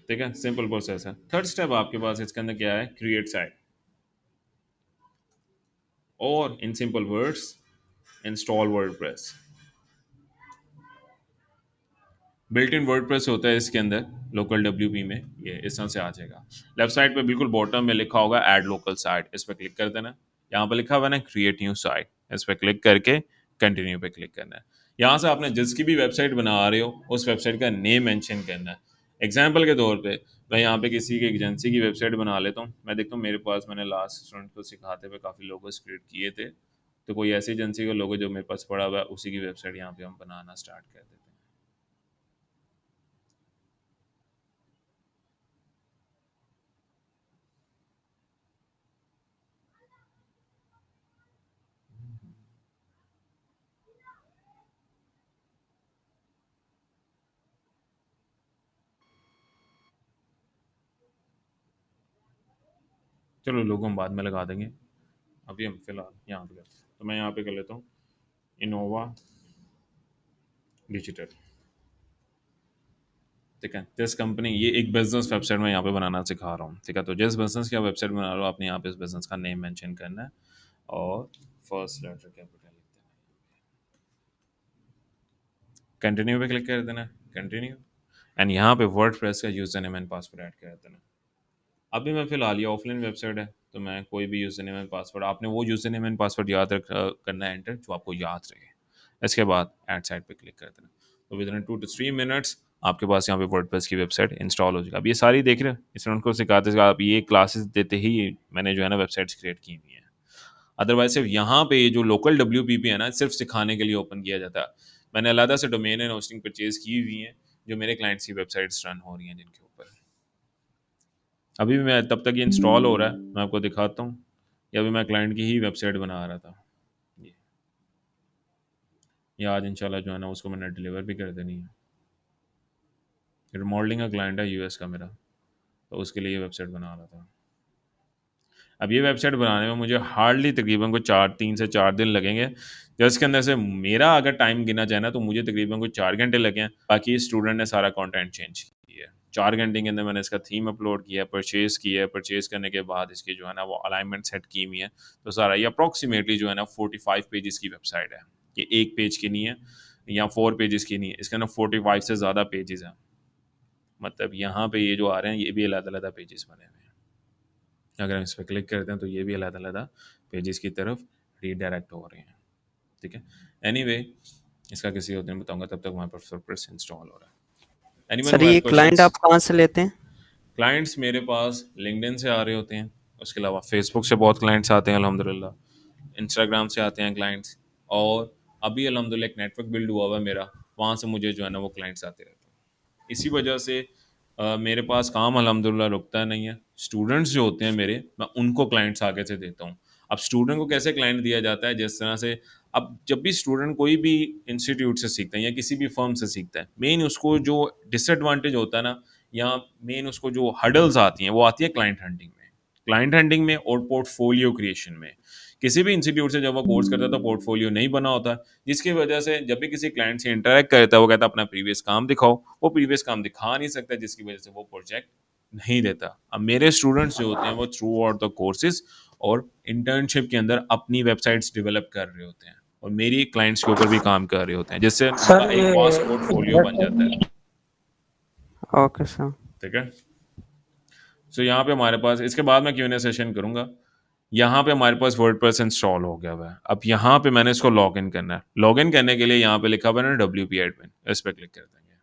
ठीक है, सिंपल प्रोसेस है। थर्ड स्टेप आपके पास इसके अंदर क्या है, क्रिएट साइट, और in simple words install WordPress. Built in WordPress होता है इसके अंदर लोकल डब्ल्यू में, ये इस तरह से आ जाएगा। लेफ्ट साइड पे बिल्कुल बॉटम में लिखा होगा ऐड लोकल साइट, इस पर क्लिक कर देना। यहाँ पे लिखा हुआ है ना क्रिएट न्यू साइट, इस पर क्लिक करके कंटिन्यू पे क्लिक करना है। यहाँ से आपने जिसकी भी वेबसाइट बना रहे हो उस वेबसाइट का नेम मेंशन करना है। एग्जाम्पल के तौर पे मैं यहाँ पे किसी की एजेंसी की वेबसाइट बना लेता हूँ। मैं देखता हूँ मेरे पास मैंने लास्ट स्टूडेंट को सिखाते हुए काफ़ी लोगों क्रिएट किए थे, तो कोई ऐसी एजेंसी का लोगो जो मेरे पास पड़ा हुआ है उसी की वेबसाइट यहाँ पे हम बनाना स्टार्ट कर देते हैं। चलो लोगों हम बाद में लगा देंगे, अभी हम फिलहाल यहाँ पे करते हैं। तो मैं यहाँ पे कर लेता हूँ इनोवा डिजिटल। ठीक है, जिस कंपनी, ये एक बिजनेस वेबसाइट मैं यहाँ पे बनाना सिखा रहा हूँ। ठीक है, तो जिस बिजनेस की आप वेबसाइट बना रहे हो आपने यहाँ पे इस बिजनेस का नेम मेंशन करना है और फर्स्ट लेटर कैपिटल लिख देना है। कंटिन्यू पे क्लिक कर देना है, कंटिन्यू। एंड यहाँ पे वर्ड प्रेस का user name and password add कर देना है। अभी मैं फ़िलहाल ये ऑफलाइन वेबसाइट है, तो मैं कोई भी यूज़र नेम एंड पासवर्ड, आपने वो यूज़र नेम एंड पासवर्ड याद करना है एंटर जो आपको याद रहे। इसके बाद ऐड साइट पे क्लिक कर देना। तो विदिन 2 टू 3 मिनट्स आपके पास यहाँ पे वर्डप्रेस की वेबसाइट इंस्टॉल हो जाएगी। अब ये सारी देख रहे हो, इसमें उनको सिखाते सिखाते आप ये क्लासेस देते ही मैंने जो है ना वेबसाइट्स क्रिएट की हुई हैं। अदरवाइज सिर्फ यहाँ पे ये जो लोकल WPP है ना, सिर्फ सिखाने के लिए ओपन किया जाता है। मैंने अलग से डोमेन एंड होस्टिंग परचेज की हुई है जो मेरे क्लाइंट्स की वेबसाइट्स रन हो रही हैं जिनके ऊपर। अभी भी मैं तब तक ये इंस्टॉल हो रहा है, मैं आपको दिखाता हूँ। ये अभी मैं क्लाइंट की ही वेबसाइट बना रहा था। ये ये आज इंशाल्लाह जो है ना उसको मैंने डिलीवर भी कर देनी है। रिमॉडलिंग का क्लाइंट है US का मेरा, तो उसके लिए ये वेबसाइट बना रहा था। अब ये वेबसाइट बनाने में मुझे हार्डली तकरीबन को 3 से 4 दिन लगेंगे। जिसके अंदर से मेरा अगर टाइम गिना जाए ना तो मुझे तकरीबन को 4 घंटे लगे हैं। बाकी स्टूडेंट ने सारा कंटेंट चेंज किया है। 4 घंटे के अंदर मैंने इसका थीम अपलोड किया है, परचेज़ किया है, परचेज़ करने के बाद इसकी जो है ना वो अलाइनमेंट सेट की हुई है। तो सारा ये अप्रॉक्सीमेटली जो है ना 45 पेजेस की वेबसाइट है। ये एक पेज की नहीं है या 4 पेजेस की नहीं है, इसके अंदर 45 से ज़्यादा पेजेस हैं। मतलब यहाँ पे ये जो आ रहे हैं ये भी अलग-अलग पेजेस बने हुए हैं। अगर हम इस पे क्लिक करते हैं तो ये भी अलग-अलग पेजेस की तरफ रीडायरेक्ट हो रहे हैं, ठीक है। एनीवे इसका किसी और दिन बताऊंगा, तब तक हमारे पास वर्डप्रेस इंस्टॉल हो रहा है। एनीवन सर हु हैव ये क्लाइंट क्वेश्चंस? आप कहाँ से लेते हैं? क्लाइंट्स मेरे पास लिंक्डइन से आ रहे होते हैं, उसके अलावा फेसबुक से बहुत क्लाइंट्स आते हैं अल्हम्दुलिल्लाह, इंस्टाग्राम से आते हैं क्लाइंट्स, और अभी अल्हम्दुलिल्लाह एक नेटवर्क बिल्ड हुआ हुआ है मेरा, वहाँ से मुझे जो है ना वो क्लाइंट्स आते रहते हैं। इसी वजह से मेरे पास काम अल्हम्दुलिल्लाह रुकता नहीं है। स्टूडेंट्स जो होते हैं मेरे, मैं उनको क्लाइंट्स आगे से देता हूँ। अब स्टूडेंट को कैसे क्लाइंट दिया जाता है, जिस तरह से अब जब भी स्टूडेंट कोई भी इंस्टीट्यूट से सीखता है या किसी भी फर्म से सीखता है, मेन उसको जो डिसएडवांटेज होता है ना, या मेन उसको जो हर्डल्स आती हैं वो आती है क्लाइंट हंटिंग में, और पोर्टफोलियो क्रिएशन में। किसी भी इंस्टीट्यूट से जब वो कोर्स करता है तो पोर्टफोलियो नहीं बना होता, जिसकी वजह से जब भी किसी क्लाइंट से इंटरेक्ट करता है वो कहता है अपना प्रीवियस काम दिखाओ, वो प्रीवियस काम दिखा नहीं सकता, जिसकी वजह से वो प्रोजेक्ट नहीं देता। अब मेरे स्टूडेंट्स जो होते हैं वो थ्रू आउट द कोर्सेज और इंटर्नशिप के अंदर अपनी वेबसाइट्स डेवलप कर रहे होते हैं और मेरी क्लाइंट्स के ऊपर भी काम कर रहे होते हैं, जिससे उनका सर एक ये वास्ट पोर्टफोलियो बन जाता है, ओके सर। ठीक है। सो यहाँ पे हमारे पास, इसके बाद मैं Q&A सेशन करूँगा। यहाँ पे हमारे पास वर्डप्रेस इंस्टॉल हो गया हुआ है। अब यहाँ पे मैंने इसको लॉग इन करना है। लॉग इन करने के लिए यहाँ पे लिखा हुआ है ना WP एडमिन, इस पे क्लिक कर देंगे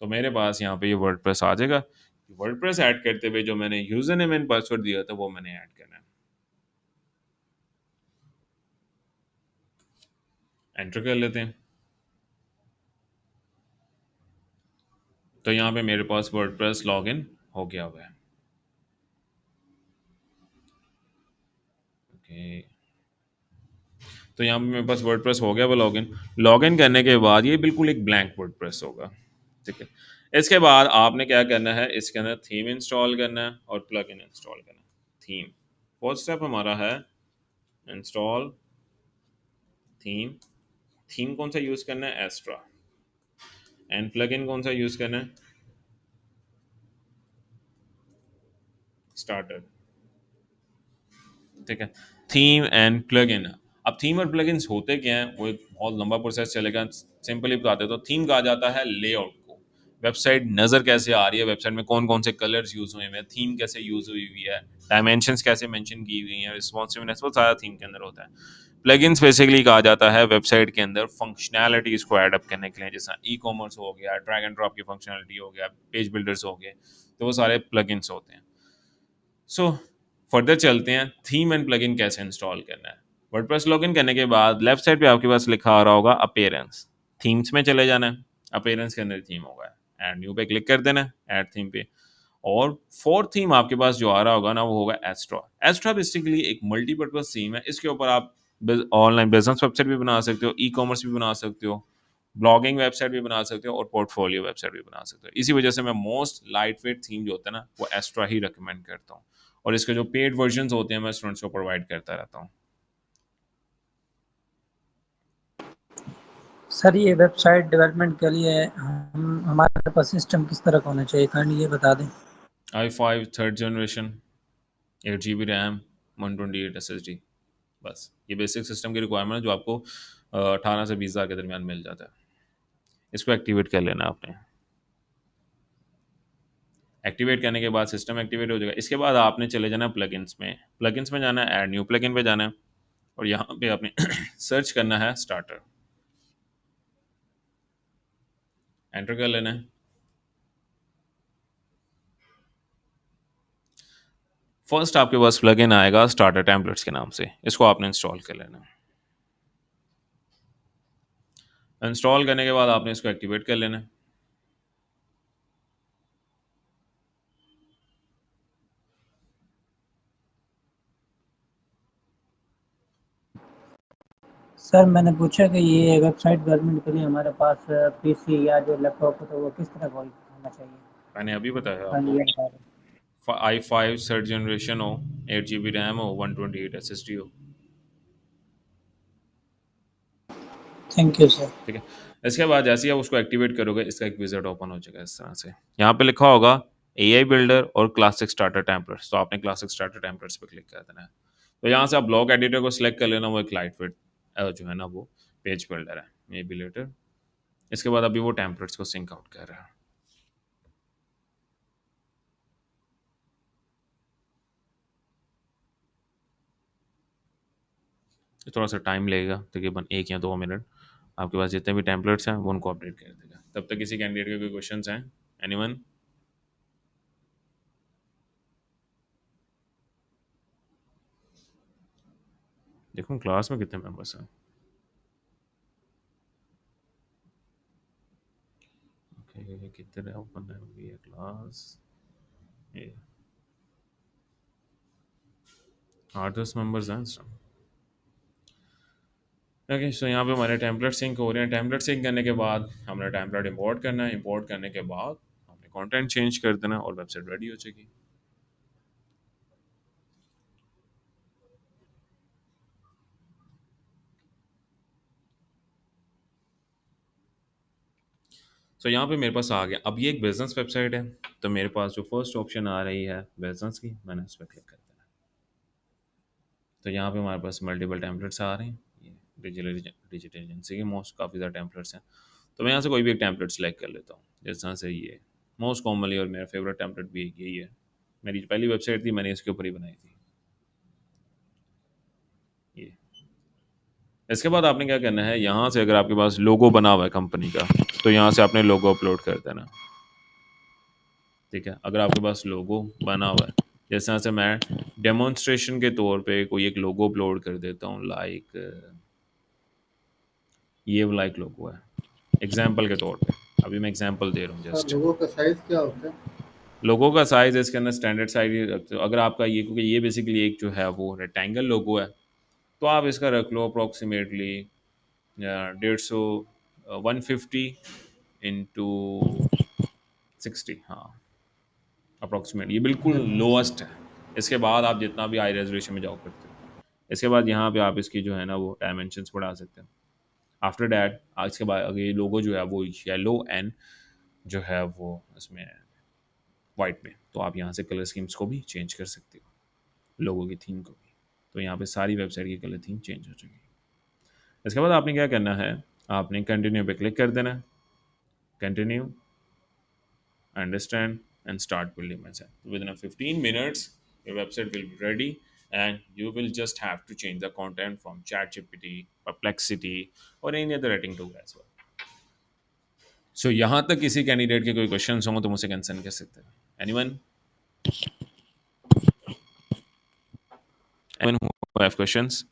तो मेरे पास यहाँ पे ये वर्डप्रेस आ जाएगा। वर्डप्रेस ऐड करते हुए जो मैंने यूजर नेम एंड पासवर्ड दिया था वो मैंने ऐड करना है। एंटर कर लेते हैं। तो यहाँ पे मेरे पास वर्डप्रेस लॉग इन हो गया हुआ है। ओके, तो यहाँ पे मेरे पास वर्डप्रेस हो गया वो लॉगिन। लॉगिन करने के बाद ये बिल्कुल एक ब्लैंक वर्डप्रेस होगा, ठीक है। इसके बाद आपने क्या करना है, इसके अंदर थीम इंस्टॉल करना है और प्लगइन इंस्टॉल करना है। थीम फर्स्ट स्टेप हमारा है इंस्टॉल थीम। थीम कौन सा यूज़ करना है, एस्ट्रा। एंड प्लगइन कौन सा यूज़ करना है, स्टार्टर, ठीक है। Theme and plugin. अब थीम और प्लगइन्स होते क्या हैं, वो एक बहुत लंबा प्रोसेस चलेगा। सिंपली बता देता हूँ, थीम कहा जाता है लेआउट को, वेबसाइट नज़र कैसे आ रही है, वेबसाइट में कौन कौन से कलर्स यूज़ हुए हैं, थीम कैसे यूज़ हुई हुई है, डायमेंशंस कैसे मेंशन की हुई हैं, रिस्पॉन्सिवनेस, वो सारा थीम के अंदर होता है। प्लगइन्स बेसिकली कहा जाता है वेबसाइट के अंदर फंक्शनैलिटीज़ को ऐड अप करने के लिए, जैसा ई कॉमर्स हो गया, ड्रैग एंड ड्रॉप की फंक्शनैलिटी हो गया, पेज बिल्डर्स हो गए, तो वो सारे प्लगइन्स होते हैं। सो फर्दर चलते हैं, थीम एंड प्लगइन कैसे इंस्टॉल करना है। वर्डप्रेस लॉगिन करने के बाद लेफ्ट साइड पे आपके पास लिखा आ रहा होगा अपीयरेंस, थीम्स में चले जाना है। अपीयरेंस के अंदर थीम होगा, ऐड न्यू पे क्लिक कर देना है, ऐड थीम पे। और फोर्थ थीम आपके पास जो आ रहा होगा ना वो होगा एस्ट्रा। एस्ट्रा बेसिकली एक मल्टीपर्पज थीम है, इसके ऊपर आप ऑनलाइन बिजनेस वेबसाइट भी बना सकते हो, ई कॉमर्स भी बना सकते हो, ब्लॉगिंग वेबसाइट भी बना सकते हो और पोर्टफोलियो वेबसाइट भी बना सकते हो। इसी वजह से मैं मोस्ट लाइट वेट थीम जो होता है ना वो एस्ट्रा ही रिकमेंड करता हूँ, और इसके जो पेड वर्जन होते हैं मैं स्टूडेंट्स को प्रोवाइड करता रहता हूँ। सर ये वेबसाइट डेवलपमेंट के लिए हम हमारे पास सिस्टम किस तरह का होना चाहिए, काइंडली ये बता दें। i5 third generation, 8 GB RAM, 128 SSD, बस ये बेसिक सिस्टम की रिक्वायरमेंट है जो आपको 18 से 20 हज़ार के दरमियान मिल जाता है। इसको एक्टिवेट कर लेना आपने। एक्टिवेट करने के बाद सिस्टम एक्टिवेट हो जाएगा। इसके बाद आपने चले जाना प्लगइन्स में, प्लगइन्स में जाना है, ऐड न्यू प्लगइन पे जाना है और यहाँ पे आपने सर्च करना है स्टार्टर, एंटर कर लेना है। फर्स्ट आपके पास प्लगइन आएगा स्टार्टर टेम्पलेट्स के नाम से, इसको आपने इंस्टॉल कर लेना है। इंस्टॉल करने के बाद आपने इसको एक्टिवेट कर लेना है। सर मैंने पूछा कि ये वेबसाइट डेवलपमेंट के लिए हमारे पास पीसी या जो लैपटॉप है तो वो किस तरह का होना चाहिए? मैंने अभी बताया हाँ आपको, जी, ये बता रहे। i5 थर्ड जनरेशन हो, 8 GB रैम हो, 128 SSD हो। Thank you sir. ठीक है, इसके बाद जैसे ही आप उसको एक्टिवेट करोगे इसका एक विज़ार्ड ओपन हो जाएगा इस तरह से। यहाँ पे लिखा होगा AI बिल्डर और क्लासिक स्टार्टर टेम्पलेट्स, तो आपने क्लासिक स्टार्टर टेम्पलेट्स पे क्लिक कर देना है। तो यहाँ से आप ब्लॉक एडिटर को सिलेक्ट कर लेना, वो एक लाइट वेट जो है ना वो पेज बिल्डर है, मे बी लेटर। इसके बाद अभी वो टेम्पलेट्स को सिंक आउट कर रहा है। थोड़ा सा टाइम लगेगा, तकरीबन 1 या 2 मिनट। आपके पास जितने भी टेम्पलेट्स हैं वो उनको अपडेट कर देगा। तब तक किसी कैंडिडेट के कोई क्वेश्चन हैं? एनीवन? देखो क्लास में कितने मेंबर्स हैं। ओके, कितने ओपन है अभी ये क्लास? ये 8-10 मेंबर्स हैं इस टाइम। ओके, सो यहाँ पे हमारे टेम्पलेट सिंक हो रहे हैं। टेम्पलेट सिंक करने के बाद हमने टेम्पलेट इंपोर्ट करना है। इंपोर्ट करने के बाद हमने कंटेंट चेंज कर देना और वेबसाइट रेडी हो जाएगी। सो यहाँ पे मेरे पास आ गया। अब ये एक बिजनेस वेबसाइट है, तो मेरे पास जो फर्स्ट ऑप्शन आ रही है बिजनेस की, मैंने उस पर क्लिक कर देना है। तो यहाँ पे हमारे पास मल्टीपल टेम्पलेट्स आ रहे हैं। ये डिजिटल एजेंसी के मोस्ट काफ़ी ज़्यादा टेम्पलेट्स हैं। तो मैं यहाँ से कोई भी एक टेम्पलेट सेलेक्ट कर लेता हूँ। जिस तरह से ये मोस्ट कॉमनली और मेरा फेवरेट टेम्पलेट भी एक यही है। मेरी जो पहली वेबसाइट थी मैंने इसके ऊपर ही बनाई थी ये। इसके बाद आपने क्या करना है, यहाँ से अगर आपके पास लोगो बना हुआ है कंपनी का, तो यहाँ से आपने लोगो अपलोड कर देना। ठीक है, अगर आपके पास लोगो बना हुआ है, जिस तरह से मैं डेमोन्स्ट्रेशन के तौर पे कोई एक लोगो अपलोड कर देता हूँ, लाइक ये वाला एक लोगो है एग्जाम्पल के तौर पे। अभी मैं एग्जाम्पल दे रहा हूँ सर जस्ट। लोगों का साइज क्या होता है? लोगों का साइज इसके अंदर स्टैंडर्ड साइज ही रखते हो। अगर आपका ये, क्योंकि ये बेसिकली एक जो है वो रेक्टेंगल लोगो है, तो आप इसका रख लो अप्रॉक्सीमेटली 150 150 इंटू 60, हाँ अप्रॉक्सीमेट। ये बिल्कुल लोएस्ट है। इसके बाद आप जितना भी हाई रेजोल्यूशन में जाओ करते हो। इसके बाद यहाँ पे आप इसकी जो है ना वो डायमेंशंस बढ़ा सकते हो। आफ्टर डैट आज के बाद अगर ये लोगो जो है वो येलो एंड जो है वो इसमें वाइट में, तो आप यहाँ से कलर स्कीम्स को भी चेंज कर सकते हो, लोगों की थीम को भी। तो यहाँ पे सारी वेबसाइट की कलर थीम चेंज हो चुकी है। इसके बाद आपने क्या करना है, आपने कंटिन्यू पे क्लिक कर देना है। Continue, understand and start building website. Within a 15 minutes, your website will be ready and you will just have to change the content from ChatGPT, Perplexity or any other writing tool as well. So यहाँ तक किसी कैंडिडेट के कोई क्वेश्चंस होंगे तो मुझसे कंसर्न कर सकते हैं। Anyone? Anyone who have questions?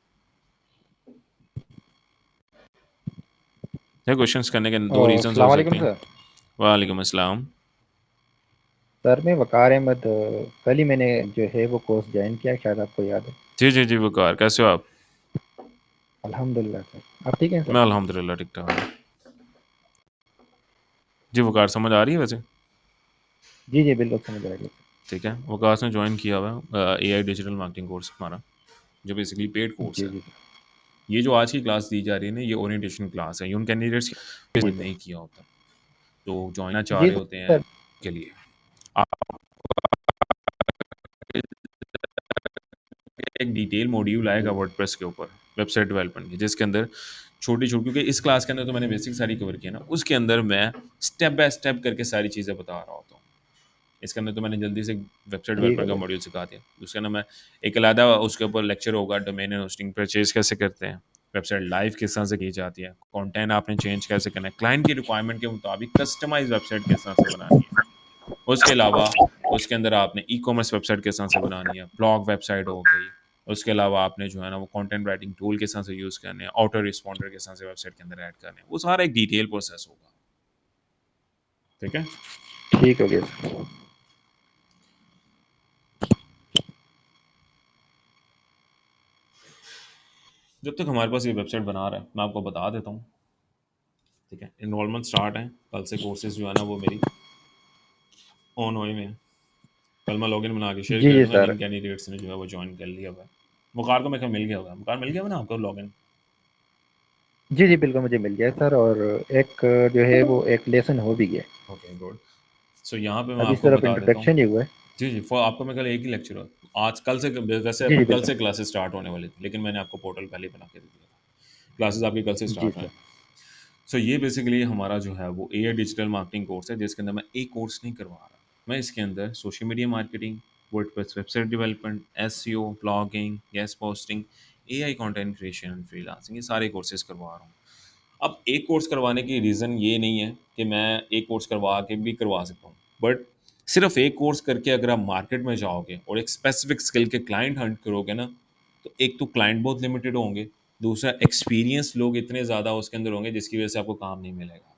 या क्वेश्चंस करने के दो रीजंस हो अस्सलाम सकते वालेकुम हैं। सर। वालेकुम अस्सलाम। सर मैं वकार अहमद, कल ही मैंने जो है वो कोर्स ज्वाइन किया, शायद आपको याद है। जी जी जी वकार, कैसे हो आप? अल्हम्दुलिल्लाह सर, आप ठीक हैं मैं सर? अल्हम्दुलिल्लाह ठीक ठाक हूँ। जी वकार, समझ आ रही है वैसे? जी जी बिल्कुल समझ आ रही है। ठीक है, वकास ने ज्वाइन किया हुआ है AI डिजिटल मार्केटिंग कोर्स हमारा, जो बेसिकली पेड कोर्स जी है। जी ये जो आज की क्लास दी जा रही है ना, ये ओरिएंटेशन क्लास है। ये उन कैंडिडेट्स जी ज्वाइन नहीं किया होता, तो ज्वाइन चाह जी रहे होते हैं सर। के लिए आप एक डिटेल मॉड्यूल आएगा वर्डप्रेस के ऊपर वेबसाइट डेवलपमेंट की, जिसके अंदर छोटी छोटी, क्योंकि इस क्लास के अंदर तो मैंने बेसिक सारी कवर किया ना, उसके अंदर मैं स्टेप बाय स्टेप करके सारी चीज़ें बता रहा होता हूँ। इसके अंदर तो मैंने जल्दी से वेबसाइट ठीक है डेवलपमेंट का भाई। मॉड्यूल सिखा दिया। उसके अंदर मैं एक अलहदा उसके ऊपर लेक्चर होगा, डोमेन एंड होस्टिंग परचेज कैसे करते हैं, वेबसाइट लाइव किस तरह से की जाती है, कंटेंट आपने चेंज कैसे करना है, क्लाइंट की रिक्वायरमेंट के मुताबिक कस्टमाइज वेबसाइट किस तरह से बनानी है। उसके अलावा उसके अंदर आपने ई कॉमर्स वेबसाइट किस तरह से बनानी है, ब्लॉग वेबसाइट हो गई। उसके अलावा आपने जो है ना वो कंटेंट राइटिंग टूल किस तरह से यूज़ करने हैं, ऑटो रिस्पॉन्डर किस तरह से वेबसाइट के अंदर ऐड करने हैं, वो सारा एक डिटेल प्रोसेस होगा। ठीक है। ठीक हो गया सर। जब तक हमारे पास ये वेबसाइट बना रहा है मैं आपको बता देता हूँ। ठीक है, इनरोलमेंट स्टार्ट है, कल से कोर्सेज जो है ना वो मेरी ऑन हुए में है। कल मैं लॉगिन बना के शेयर जी कर जी दूंगा, सर। जिन कैंडिडेट्स ने जो है वो ज्वाइन कर लिया हुआ है। मुखार को मेरे को मिल गया होगा, मुखार मिल गया होगा ना आपको लॉगिन? जी जी बिल्कुल मुझे मिल गया सर, और एक जो है वो एक लेसन हो भी गया। Okay good. सो यहाँ पे मैं अभी आपको सिर्फ बता देता हूँ। इंट्रोडक्शन ही हुआ है। जी जी, फॉर आपको मैं कल एक ही लेक्चर हो, आज कल से, वैसे जी जी अपन कल बिल्कुल। से क्लासेस स्टार्ट होने वाली थी लेकिन मैंने आपको पोर्टल पहले ही बना के दे दिया था। क्लासेस आपकी कल से जी स्टार्ट सर। होने। सो ये बेसिकली हमारा जो है वो एआई डिजिटल मार्केटिंग कोर्स है, जिसके अंदर मैं एक कोर्स नहीं करवा रहा। मैं इसके अंदर social media marketing, WordPress website development, SEO, blogging, guest posting, AI content creation, freelancing, ये सारे कोर्सेज करवा रहा हूँ। अब एक कोर्स करवाने की रीज़न ये नहीं है कि मैं एक कोर्स करवा के भी करवा सकता हूँ, बट सिर्फ एक कोर्स करके अगर आप मार्केट में जाओगे और एक स्पेसिफिक स्किल के क्लाइंट हंट करोगे ना, तो एक तो क्लाइंट बहुत लिमिटेड होंगे, दूसरा एक्सपीरियंस लोग इतने ज़्यादा उसके अंदर होंगे जिसकी वजह से आपको काम नहीं मिलेगा।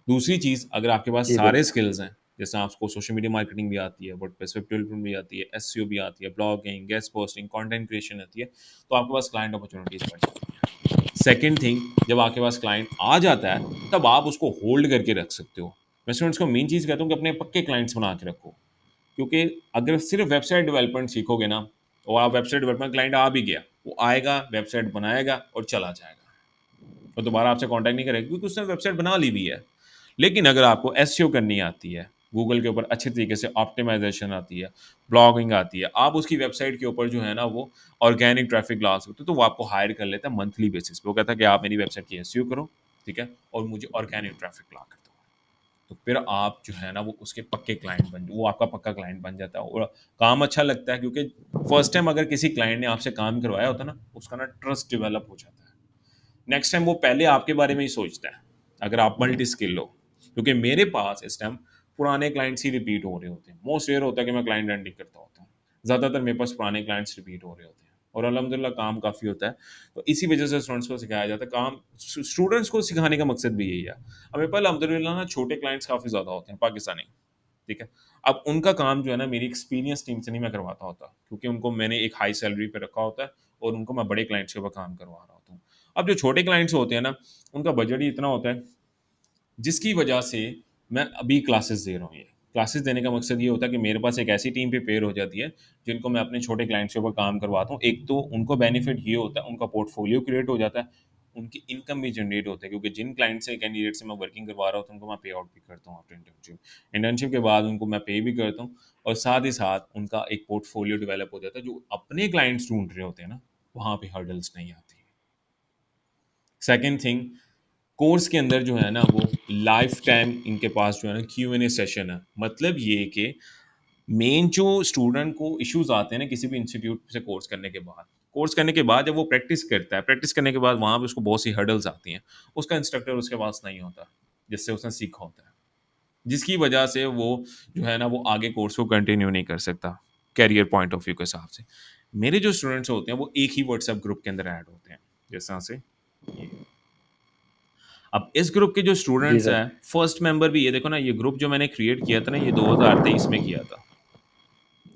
दूसरी चीज़, अगर आपके पास जी सारे बिल्कुल। स्किल्स हैं, जैसे आपको सोशल मीडिया मार्केटिंग भी आती है, वर्डप्रेस वेब डेवलपमेंट भी आती है, एसईओ भी आती है, blogging, guest posting, content creation आती है, तो आपके पास क्लाइंट अपॉर्चुनिटीज़ बढ़ जाती हैं। सेकंड थिंग, जब आपके पास क्लाइंट आ जाता है तब आप उसको होल्ड करके रख सकते हो। मैं स्टूडेंट्स को मेन चीज़ कहता हूँ कि अपने पक्के क्लाइंट्स बना के रखो, क्योंकि अगर सिर्फ वेबसाइट डेवलपमेंट सीखोगे ना, और आप वेबसाइट डेवलपमेंट क्लाइंट आ भी गया, वो आएगा, वेबसाइट बनाएगा और चला जाएगा, और दोबारा आपसे कांटेक्ट नहीं करेगा क्योंकि उसने वेबसाइट बना ली हुई है। लेकिन अगर आपको एसईओ करनी आती है, गूगल के ऊपर अच्छे तरीके से ऑप्टिमाइजेशन आती है, ब्लॉगिंग आती है, आप उसकी वेबसाइट के ऊपर जो है ना वो ऑर्गेनिक ट्रैफिक ला सकते हो, तो वो आपको हायर कर लेता है मंथली बेसिस पे। वो कहता है कि आप मेरी वेबसाइट की एसईओ करो, ठीक है, और मुझे ऑर्गेनिक ट्रैफिक ला कर दो। तो फिर आप जो है ना वो उसके पक्के क्लाइंट बन, वो आपका पक्का क्लाइंट बन जाता है, और काम अच्छा लगता है क्योंकि फर्स्ट टाइम अगर किसी क्लाइंट ने आपसे काम करवाया होता है ना, उसका ना ट्रस्ट डेवलप हो जाता है। नेक्स्ट टाइम वो पहले आपके बारे में ही सोचता है, अगर आप मल्टी स्किल हो। क्योंकि मेरे पास इस टाइम पुराने क्लाइंट्स ही रिपीट हो रहे होते हैं, मोस्ट रेयर होता है कि मैं क्लाइंट एंडिंग करता होता हूँ, ज़्यादातर मेरे पास पुराने क्लाइंट्स रिपीट हो रहे होते हैं, और अल्हम्दुलिल्लाह काम काफ़ी होता है। तो इसी वजह से स्टूडेंट्स को सिखाया जाता है काम, स्टूडेंट्स को सिखाने का मकसद भी यही है। अब मेरे पास अल्हम्दुलिल्लाह ना छोटे क्लाइंट्स काफ़ी ज़्यादा होते हैं पाकिस्तानी, ठीक है। अब उनका काम जो है ना मेरी एक्सपीरियंस टीम से नहीं मैं करवाता होता, क्योंकि उनको मैंने एक हाई सैलरी पे रखा होता है, और उनको मैं बड़े क्लाइंट्स के ऊपर काम करवा रहा होता हूँ। अब जो छोटे क्लाइंट्स होते हैं ना, उनका बजट ही इतना होता है, जिसकी वजह से मैं अभी क्लासेस दे रहा हूँ। ये क्लासेस देने का मकसद ये होता है कि मेरे पास एक ऐसी टीम प्रिपेयर हो जाती है जिनको मैं अपने छोटे क्लाइंट्स के ऊपर काम करवाता हूँ। एक तो उनको बेनिफिट ये होता है, उनका पोर्टफोलियो क्रिएट हो जाता है, उनकी इनकम भी जनरेट होता है, क्योंकि जिन क्लाइंट से कैंडिडेट से मैं वर्किंग करवा रहा होता हूँ उनको मैं पे आउट भी करता हूँ आफ्टर इंटर्नशिप। इंटर्नशिप के बाद उनको मैं पे भी करता हूँ, और साथ ही साथ उनका एक पोर्टफोलियो डेवलप हो जाता है। जो अपने क्लाइंट्स ढूंढ रहे होते हैं ना, वहाँ पे हर्डल्स नहीं आती। सेकेंड थिंग, कोर्स के अंदर जो है ना वो लाइफ टाइम इनके पास जो है ना Q&A सेशन है। मतलब ये कि मेन जो स्टूडेंट को इश्यूज आते हैं ना किसी भी इंस्टीट्यूट से कोर्स करने के बाद जब वो प्रैक्टिस करता है, प्रैक्टिस करने के बाद वहाँ पे उसको बहुत सी हर्डल्स आती हैं, उसका इंस्ट्रक्टर उसके पास नहीं होता जिससे उसने सीखा होता है, जिसकी वजह से वो जो है ना वो आगे कोर्स को कंटिन्यू नहीं कर सकता कैरियर पॉइंट ऑफ व्यू के हिसाब से। मेरे जो स्टूडेंट्स होते हैं वो एक ही व्हाट्सएप ग्रुप के अंदर ऐड होते हैं, जिस तरह से ये। अब इस ग्रुप के जो जी स्टूडेंट्स सर। हैं, फर्स्ट मेंबर भी ये देखो ना, ये ग्रुप जो मैंने क्रिएट किया था ना, ये 2023 में किया था।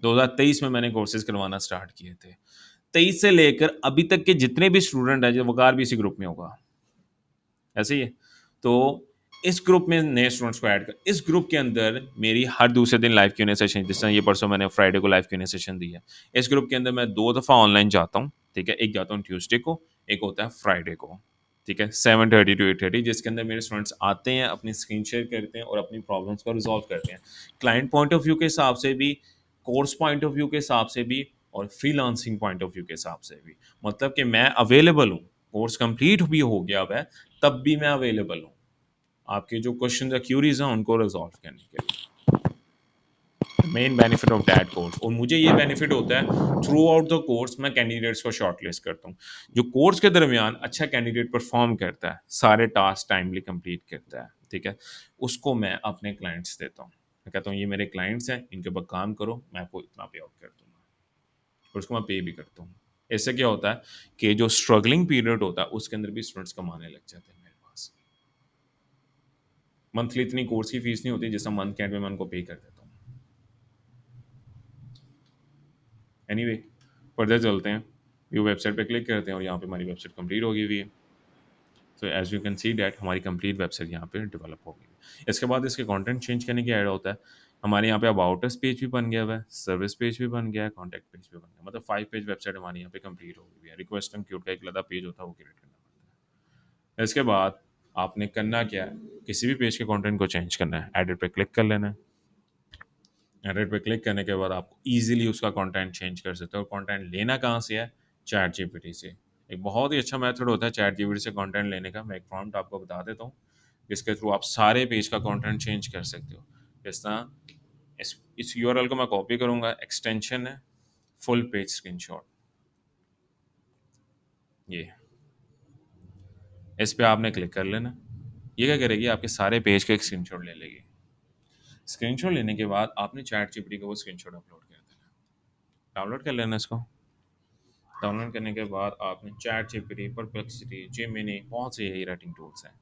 2023 में मैंने कोर्सेज करवाना स्टार्ट किए थे। 23 से लेकर अभी तक के जितने भी स्टूडेंट हैं, जो वकार भी इसी ग्रुप में होगा, ऐसे ही है। तो इस ग्रुप में नए स्टूडेंट्स को ऐड कर, इस ग्रुप के अंदर मेरी हर दूसरे दिन लाइव क्यूएनए सेशन, जिस तरह ये परसों मैंने फ्राइडे को लाइव क्यूएनए सेशन दी है। इस ग्रुप के अंदर मैं 2 दफ़ा ऑनलाइन जाता हूँ, ठीक है। एक जाता हूँ ट्यूसडे को, एक होता है फ्राइडे को, ठीक है, 7:30 to 8:30, जिसके अंदर मेरे स्टूडेंट्स आते हैं, अपनी स्क्रीन शेयर करते हैं और अपनी प्रॉब्लम्स को रिजॉल्व करते हैं, क्लाइंट पॉइंट ऑफ व्यू के हिसाब से भी, कोर्स पॉइंट ऑफ व्यू के हिसाब से भी, और फ्रीलांसिंग पॉइंट ऑफ व्यू के हिसाब से भी। मतलब कि मैं अवेलेबल हूँ, कोर्स कंप्लीट भी हो गया है तब भी मैं अवेलेबल हूँ आपके जो क्वेश्चन या क्यूरीज हैं उनको रिजॉल्व करने के लिए। Main benefit of that course. और मुझे ये बेनिफिट होता है थ्रू आउट द कोर्स मैं कैंडिडेट्स को शॉर्टलिस्ट करता हूँ। जो कोर्स के दरमियान अच्छा कैंडिडेट परफॉर्म करता है, सारे टास्क टाइमली कंप्लीट करता है, ठीक है, उसको मैं अपने क्लाइंट्स देता हूँ। मैं कहता हूँ ये मेरे क्लाइंट्स हैं, इनके ऊपर काम करो, मैं आपको इतना पे आउट कर दूंगा, और उसको मैं पे भी करता हूँ। इससे क्या होता है कि जो स्ट्रगलिंग पीरियड होता है उसके अंदर भी स्टूडेंट्स कमाने लग जाते हैं मेरे पास। मंथली इतनी कोर्स की फीस नहीं होती, जैसा मंथ के एंड में मैं उनको पे कर देता हूँ। एनीवे फर्दर चलते हैं, व्यू वेबसाइट पे क्लिक करते हैं और यहाँ पे हमारी वेबसाइट कंप्लीट हो गई हुई है। तो as you can see that हमारी कंप्लीट वेबसाइट यहाँ पे डेवलप हो गई है। इसके बाद इसके कंटेंट चेंज करने की ऐड होता है। हमारे यहाँ पे अबाउट अस पेज भी बन गया हुआ है, सर्विस पेज भी बन गया है, कॉन्टैक्ट पेज भी बन गया, मतलब 5 पेज वेबसाइट हमारी यहाँ पे कंप्लीट हो गई है। रिक्वेस्ट एंड क्यूट का एक अलग पेज होता है, वो क्रिएट करना पड़ता है। इसके बाद आपने करना क्या है, किसी भी पेज के कंटेंट को चेंज करना है, एडिट पे क्लिक कर लेना है। एडिट पे क्लिक करने के बाद आप इजीली उसका कंटेंट चेंज कर सकते हो। और कंटेंट लेना कहाँ से है, चैट जीपीटी से। एक बहुत ही अच्छा मेथड होता है चैट जीपीटी से कंटेंट लेने का। मैं एक प्रॉम्प्ट आपको बता देता हूँ जिसके थ्रू आप सारे पेज का कंटेंट चेंज कर सकते हो। जिस तरह इस यूआरएल को मैं कॉपी करूँगा, एक्सटेंशन है फुल पेज स्क्रीनशॉट, ये इस पे आपने क्लिक कर लेना। ये क्या करेगी, आपके सारे पेज के एक स्क्रीनशॉट ले लेगी। स्क्रीनशॉट लेने के बाद आपने चैट जीपीटी को वो स्क्रीनशॉट अपलोड कर देना। डाउनलोड कर लेना इसको। डाउनलोड करने के बाद आपने चैट जीपीटी, परप्लेक्सिटी, जेमिनी, बहुत से यही राइटिंग टूल्स हैं,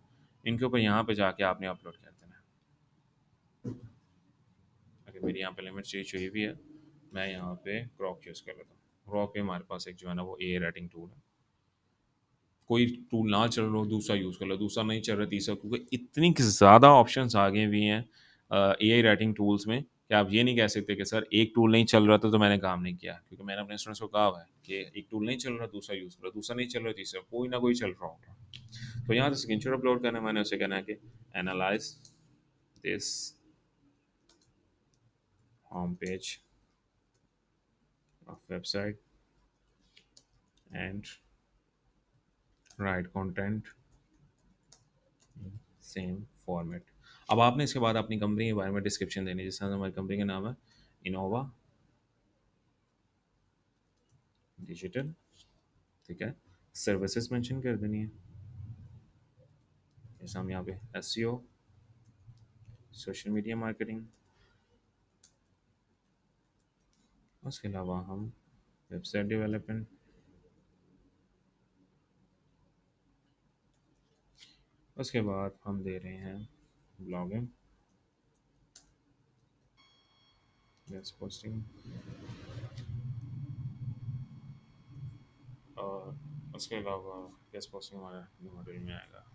इनके ऊपर यहाँ पे जाके आपने अपलोड कर देना है। अगर मेरी यहाँ पे लिमिट रीच हुई भी है, मैं यहाँ पे ग्रॉक यूज़ कर लेता हूँ। ग्रॉक पे हमारे पास एक जो है ना वो ए राइटिंग टूल है। कोई टूल ना चल रहा हो दूसरा यूज़ कर लो, दूसरा नहीं चल रहा तीसरा, क्योंकि इतनी ज़्यादा ऑप्शंस आ गए हुए हैं एआई राइटिंग टूल्स में कि आप ये नहीं कह सकते कि सर एक टूल नहीं चल रहा था तो मैंने काम नहीं किया। क्योंकि मैंने अपने स्टूडेंट्स को कहा हुआ है कि एक टूल नहीं चल रहा दूसरा यूज़ करो, दूसरा नहीं चल रहा तीसरा, कोई ना कोई चल रहा होगा। तो यहाँ से स्क्रीनशॉट अपलोड करना है, मैंने उसे कहना है कि analyse this home page of website and right content same format. अब आपने इसके बाद अपनी कंपनी के बारे में डिस्क्रिप्शन देनी है। जिस तरह से हमारी कंपनी का नाम है इनोवा डिजिटल, ठीक है, सर्विसेज मेंशन कर देनी है। जैसे हम यहाँ पे एसईओ, सोशल मीडिया मार्केटिंग, उसके अलावा हम वेबसाइट डेवलपमेंट, उसके बाद हम दे रहे हैं ब्लॉगिंग, गेस्ट पोस्टिंग, और उसके अलावा गेस्ट पोस्टिंग हमारा मॉडल में आएगा।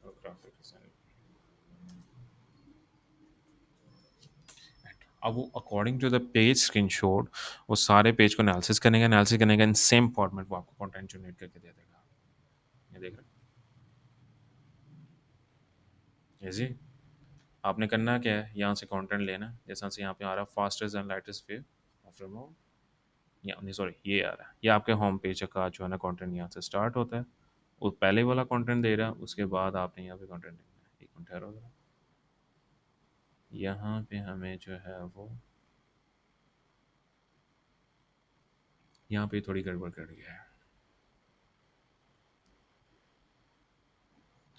और ग्राफिक डिजाइन। अब वो according to the page screenshot वो सारे पेज को एनालिसिस करेगा, एनालिसिस करने का इन सेम फॉर्मेट वो आपको कंटेंट जनरेट करके दे देगा। ये देख रहे हैं जी। आपने करना क्या है, यहाँ से कंटेंट लेना, जैसा से यहाँ पे आ रहा है fastest and lightest way of remove, या नहीं सॉरी ये आ रहा है, ये आपके होम पेज का जो है ना कंटेंट यहाँ से स्टार्ट होता है। वो पहले वाला कंटेंट दे रहा है, उसके बाद आपने यहाँ पे कंटेंट देखना है। एक मिनट ठहरो जरा। यहाँ पे हमें जो है वो यहाँ पे थोड़ी गड़बड़ कर गया है।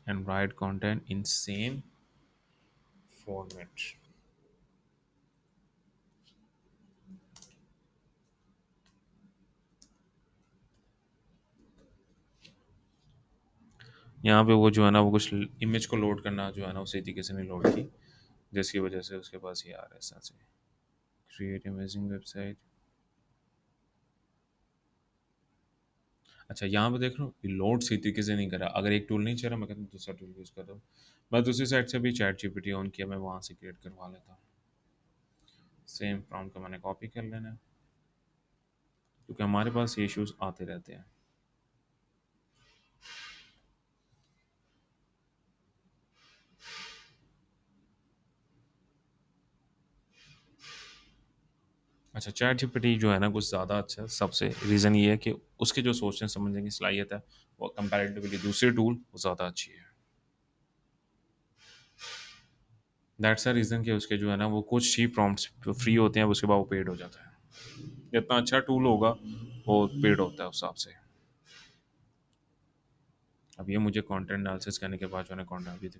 And right content in same format. यहाँ पे वो जो है ना वो कुछ इमेज को लोड करना जो है ना उसी तरीके से नहीं लोड की, जिसकी वजह से उसके पास ये आ रहा है ऐसा से। Create amazing website. अच्छा यहाँ पे देख रहा हूँ ये लोड सही तरीके से नहीं कर रहा। अगर एक टूल नहीं चल रहा, मैं कहता हूँ दूसरा टूल यूज़ कर रहा हूँ। मैं दूसरी साइड से भी चैट जीपीटी ऑन किया, मैं वहाँ से क्रिएट करवा लेता हूँ। सेम प्रॉम्प्ट को मैंने कॉपी कर लेना है, क्योंकि हमारे पास ये इश्यूज आते रहते हैं। अच्छा, चैट जीपीटी जो है ना कुछ ज़्यादा अच्छा है सबसे। रीज़न ये है कि उसके जो सोचने समझने की सलाहियत है वो कंपैरेटिवली दूसरे टूल वो ज़्यादा अच्छी है। दैट्स अ रीज़न कि उसके जो है ना वो कुछ ही प्रॉम्प्ट्स फ्री होते हैं, उसके बाद वो पेड हो जाता है। जितना अच्छा टूल होगा वो पेड होता है उस हिसाब से। अब ये मुझे कंटेंट एनालिसिस करने के बाद जो है ना कंटेंट भी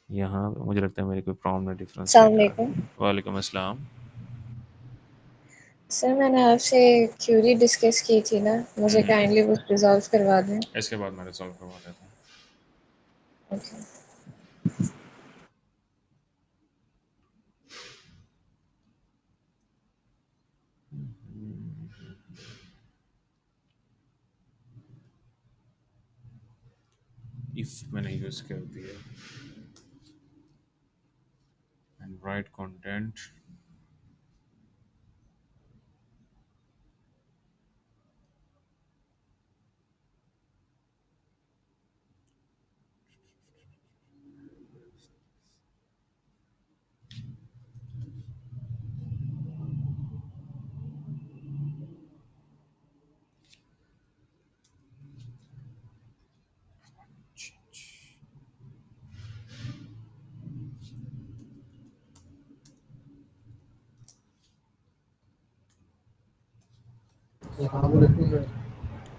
यहाँ मुझे लगता है मेरे कोई प्रॉम्प्ट में डिफरेंस है अस्सलाम यार। वालेकुम। वालेकुम अस्सलाम। सर मैंने आपसे क्यूरी डिस्कस की थी ना, मुझे काइंडली वो रिजॉल्व करवा दें। इसके बाद मैं रिजॉल्व करवा देता हूँ। ओके। इफ मैंने यूज़ कर दिया एंड राइट कंटेंट,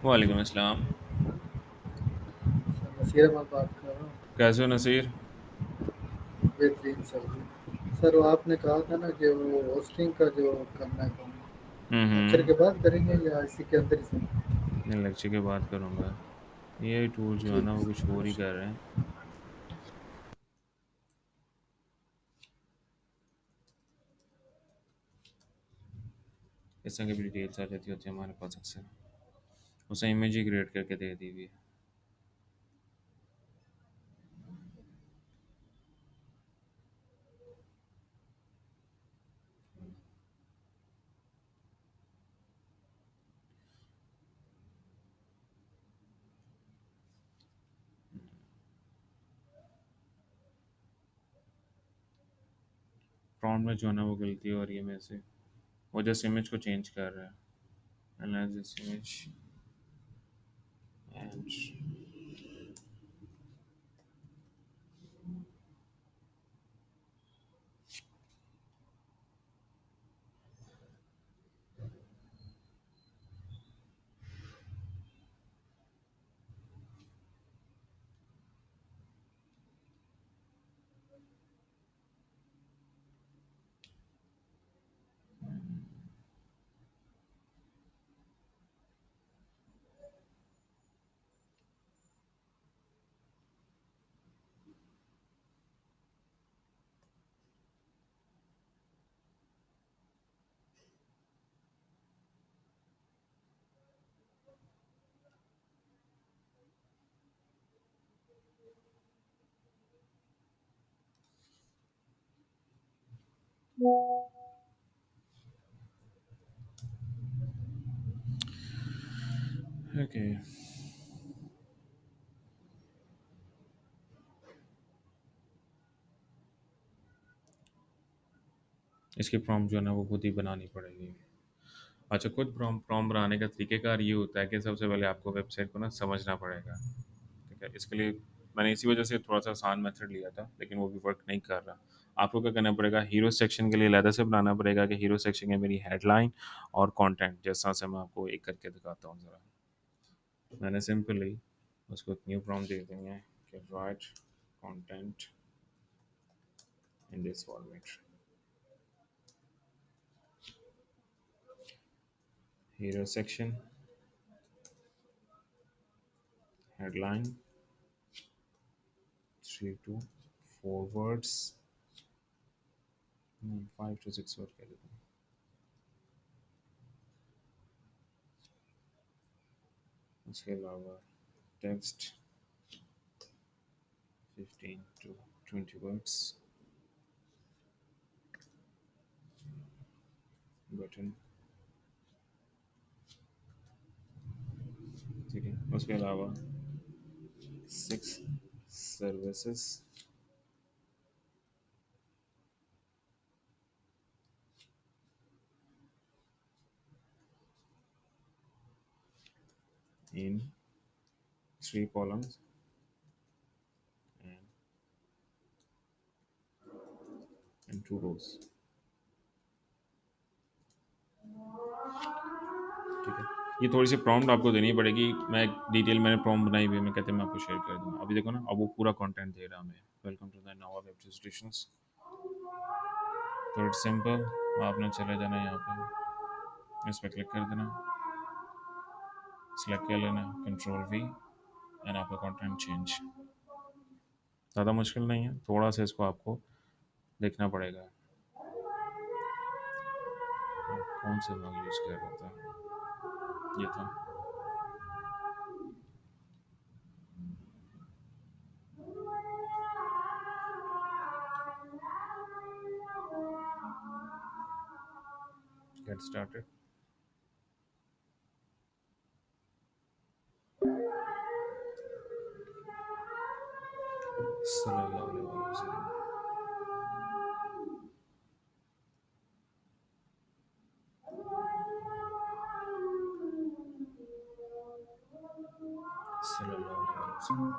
वालेकुम अस्सलाम। नसीर अहमद बात कर रहा हूँ। कैसे हो नसीर? बेहतरीन सर। सर वो आपने कहा था ना कि वो होस्टिंग का जो करना है काम लेक्चर के बाद करेंगे या इसी के अंदर ही से? नहीं, लेक्चर के बाद करूँगा। ये टूल जो है ठीक ना है वो कुछ सर, और ही माशा कर रहे हैं। इस तरह की भी डिटेल्स आ जाती होती है हमारे पास अक्सर। उसे इमेज ही क्रिएट करके दे दी हुई है। प्रॉम्प्ट में जो है ना वो गलती हो रही है मेरे से। वो जस्ट इमेज को चेंज कर रहा है। Analyse this image and okay. इसकी प्रॉम्प्ट जो है ना वो खुद ही बनानी पड़ेगी। अच्छा, खुद प्रॉम्प्ट प्रॉम्प्ट बनाने का तरीक़ेकार ये होता है कि सबसे पहले आपको वेबसाइट को ना समझना पड़ेगा। ठीक है? इसके लिए मैंने इसी वजह से थोड़ा-सा आसान मेथड लिया था, लेकिन वो भी वर्क नहीं कर रहा। आपको क्या करना पड़ेगा, हीरो सेक्शन के लिए अलग से बनाना पड़ेगा कि हीरो सेक्शन है मेरी हेडलाइन और कंटेंट। जैसा से मैं आपको एक करके दिखाता हूँ ज़रा। मैंने सिंपली उसको एक न्यू प्रॉम्प्ट दे देंगे कि right content in this format. Hero section, headline, 3 to 4 words, 5 to 6 word कह देता हूँ। उसके अलावा टेक्स्ट 15 to 20 words, बटन। ठीक है, उसके अलावा 6 services, in 3 columns and 2 rows. ठीक है, ये थोड़ी सी प्रॉम्प्ट आपको देनी पड़ेगी। मैं डिटेल मैंने प्रॉम्प्ट बनाई हुई है, मैं कहते हैं मैं आपको शेयर कर दूँगा। अभी देखो ना, अब वो पूरा कंटेंट दे रहा है हमें। Welcome to the Nova web solutions. तो इट्स सिंपल, आपने चले जाना यहाँ पे, इस पर क्लिक कर देना, सेलेक्ट कर लेना, कंट्रोल V एंड आपका कंटेंट चेंज। ज़्यादा मुश्किल नहीं है, थोड़ा सा इसको आपको देखना पड़ेगा। कौन सा लॉग यूज़ कर रहा था, ये था। Get started. सल्लल्लाहु अलैहि वसल्लम। सल्लल्लाहु अलैहि वसल्लम।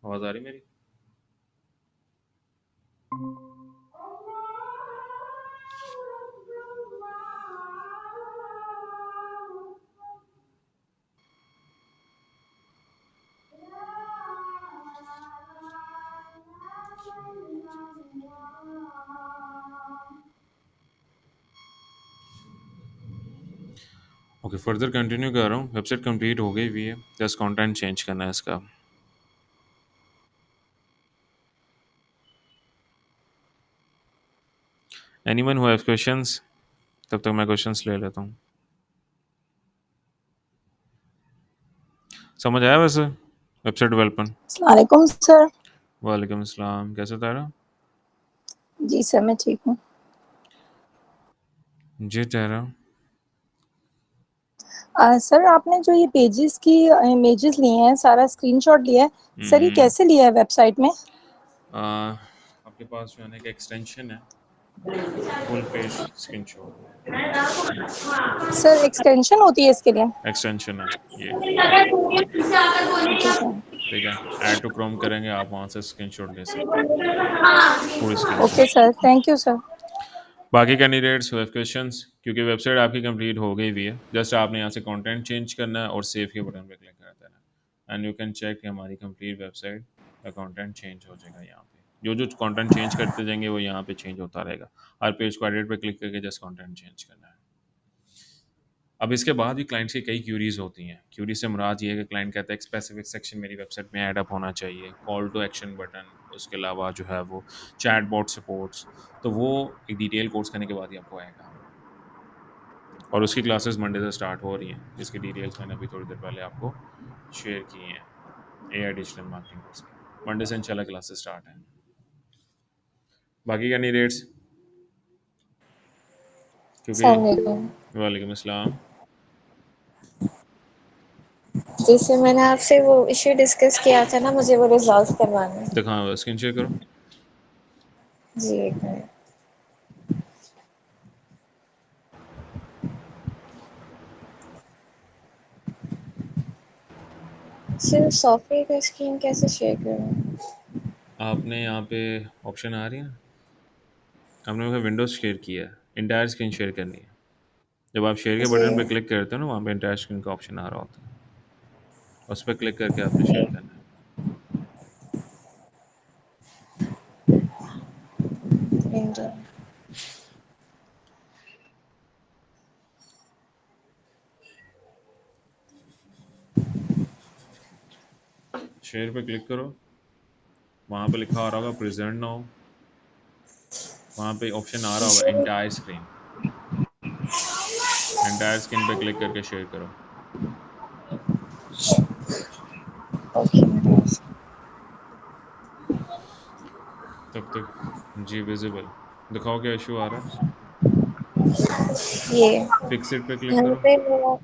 आवाज़ आ रही मेरी? ओके, फर्दर कंटिन्यू कर रहा हूँ। वेबसाइट कंप्लीट हो गई हुई है, जस्ट कंटेंट चेंज करना है इसका। Anyone who have questions? तब तक मैं क्वेश्चंस ले लेता हूँ। समझ आया वैसे वेबसाइट डेवलपमेंट? अस्सलाम वालेकुम सर। वालेकुम अस्सलाम, कैसे तारा? जी सर, मैं ठीक हूँ। जी तारा। सर आपने जो ये पेजेस की इमेजेस लिए हैं, सारा स्क्रीनशॉट लिया है, सर ये कैसे लिया है वेबसाइट में? आपके पास जो है ना एक एक्सटेंशन है, full page screenshot sir extension होती है इसके लिए? एक्सटेंशन है ये, ओके सर। ठीक है। ऐड टू क्रोम करेंगे आप, वहाँ से स्क्रीनशॉट ले सकते हैं, पूरी okay screenshot. Sir, thank you sir. बाकी कैंडिडेट्स हु हैव क्वेश्चंस, क्योंकि वेबसाइट आपकी कंप्लीट हो गई हुई है, जस्ट आपने यहाँ से कंटेंट चेंज करना है और सेव के बटन पे क्लिक कर देना है एंड यू कैन चेक कि हमारी कंप्लीट वेबसाइट का कंटेंट चेंज हो जाएगा। यहाँ पे जो जो कंटेंट चेंज करते जाएंगे वो यहाँ पे चेंज होता रहेगा। हर पेज को एडिट पे क्लिक करके जस्ट कंटेंट चेंज करना है। अब इसके बाद भी क्लाइंट्स की कई क्यूरीज होती हैं। क्यूरी से मुराद ये है कि क्लाइंट कहता है एक स्पेसिफिक सेक्शन मेरी वेबसाइट में ऐड अप होना चाहिए, कॉल टू एक्शन बटन, उसके अलावा जो है वो चैट बॉट सपोर्ट्स। तो वो एक डिटेल कोर्स करने के बाद ही आपको आएगा, और उसकी क्लासेस मंडे से स्टार्ट हो रही हैं, जिसकी डिटेल्स मैंने अभी थोड़ी देर पहले आपको शेयर की हैं। AI डिजिटल मार्केटिंग कोर्स की मंडे से इंशाल्लाह क्लासेस स्टार्ट हैं। बाकी कैंडिडेट्स, क्योंकि अस्सलाम वालेकुम। वालेकुम अस्सलाम। जैसे मैंने आपसे वो इश्यू डिस्कस किया था ना, मुझे वो रिजॉल्व करवाना है। दिखाओ, स्क्रीन शेयर करो। जी एक मिनट। सिर्फ सॉफ्टवेयर का स्क्रीन कैसे शेयर करूँ? आपने यहाँ पे ऑप्शन आ रही है ना, आपने वहाँ विंडोज शेयर किया है, इंटायर स्क्रीन शेयर करनी है। जब आप शेयर के जी बटन पे क्लिक करते हो ना, वहाँ पे इंटायर स्क्रीन का ऑप्शन आ रहा होता है, उस पर क्लिक करके आपने शेयर करना है। जी। शेयर पे क्लिक करो, वहाँ पे लिखा आ रहा होगा प्रेजेंट नाउ, वहाँ पे ऑप्शन आ रहा होगा एंटायर स्क्रीन, एंटायर स्क्रीन पे क्लिक करके शेयर करो। ओके। तब तक जी विजिबल दिखाओ क्या इशू आ रहा है। ये फिक्सिट पे क्लिक यहाँ करो, पे मेरा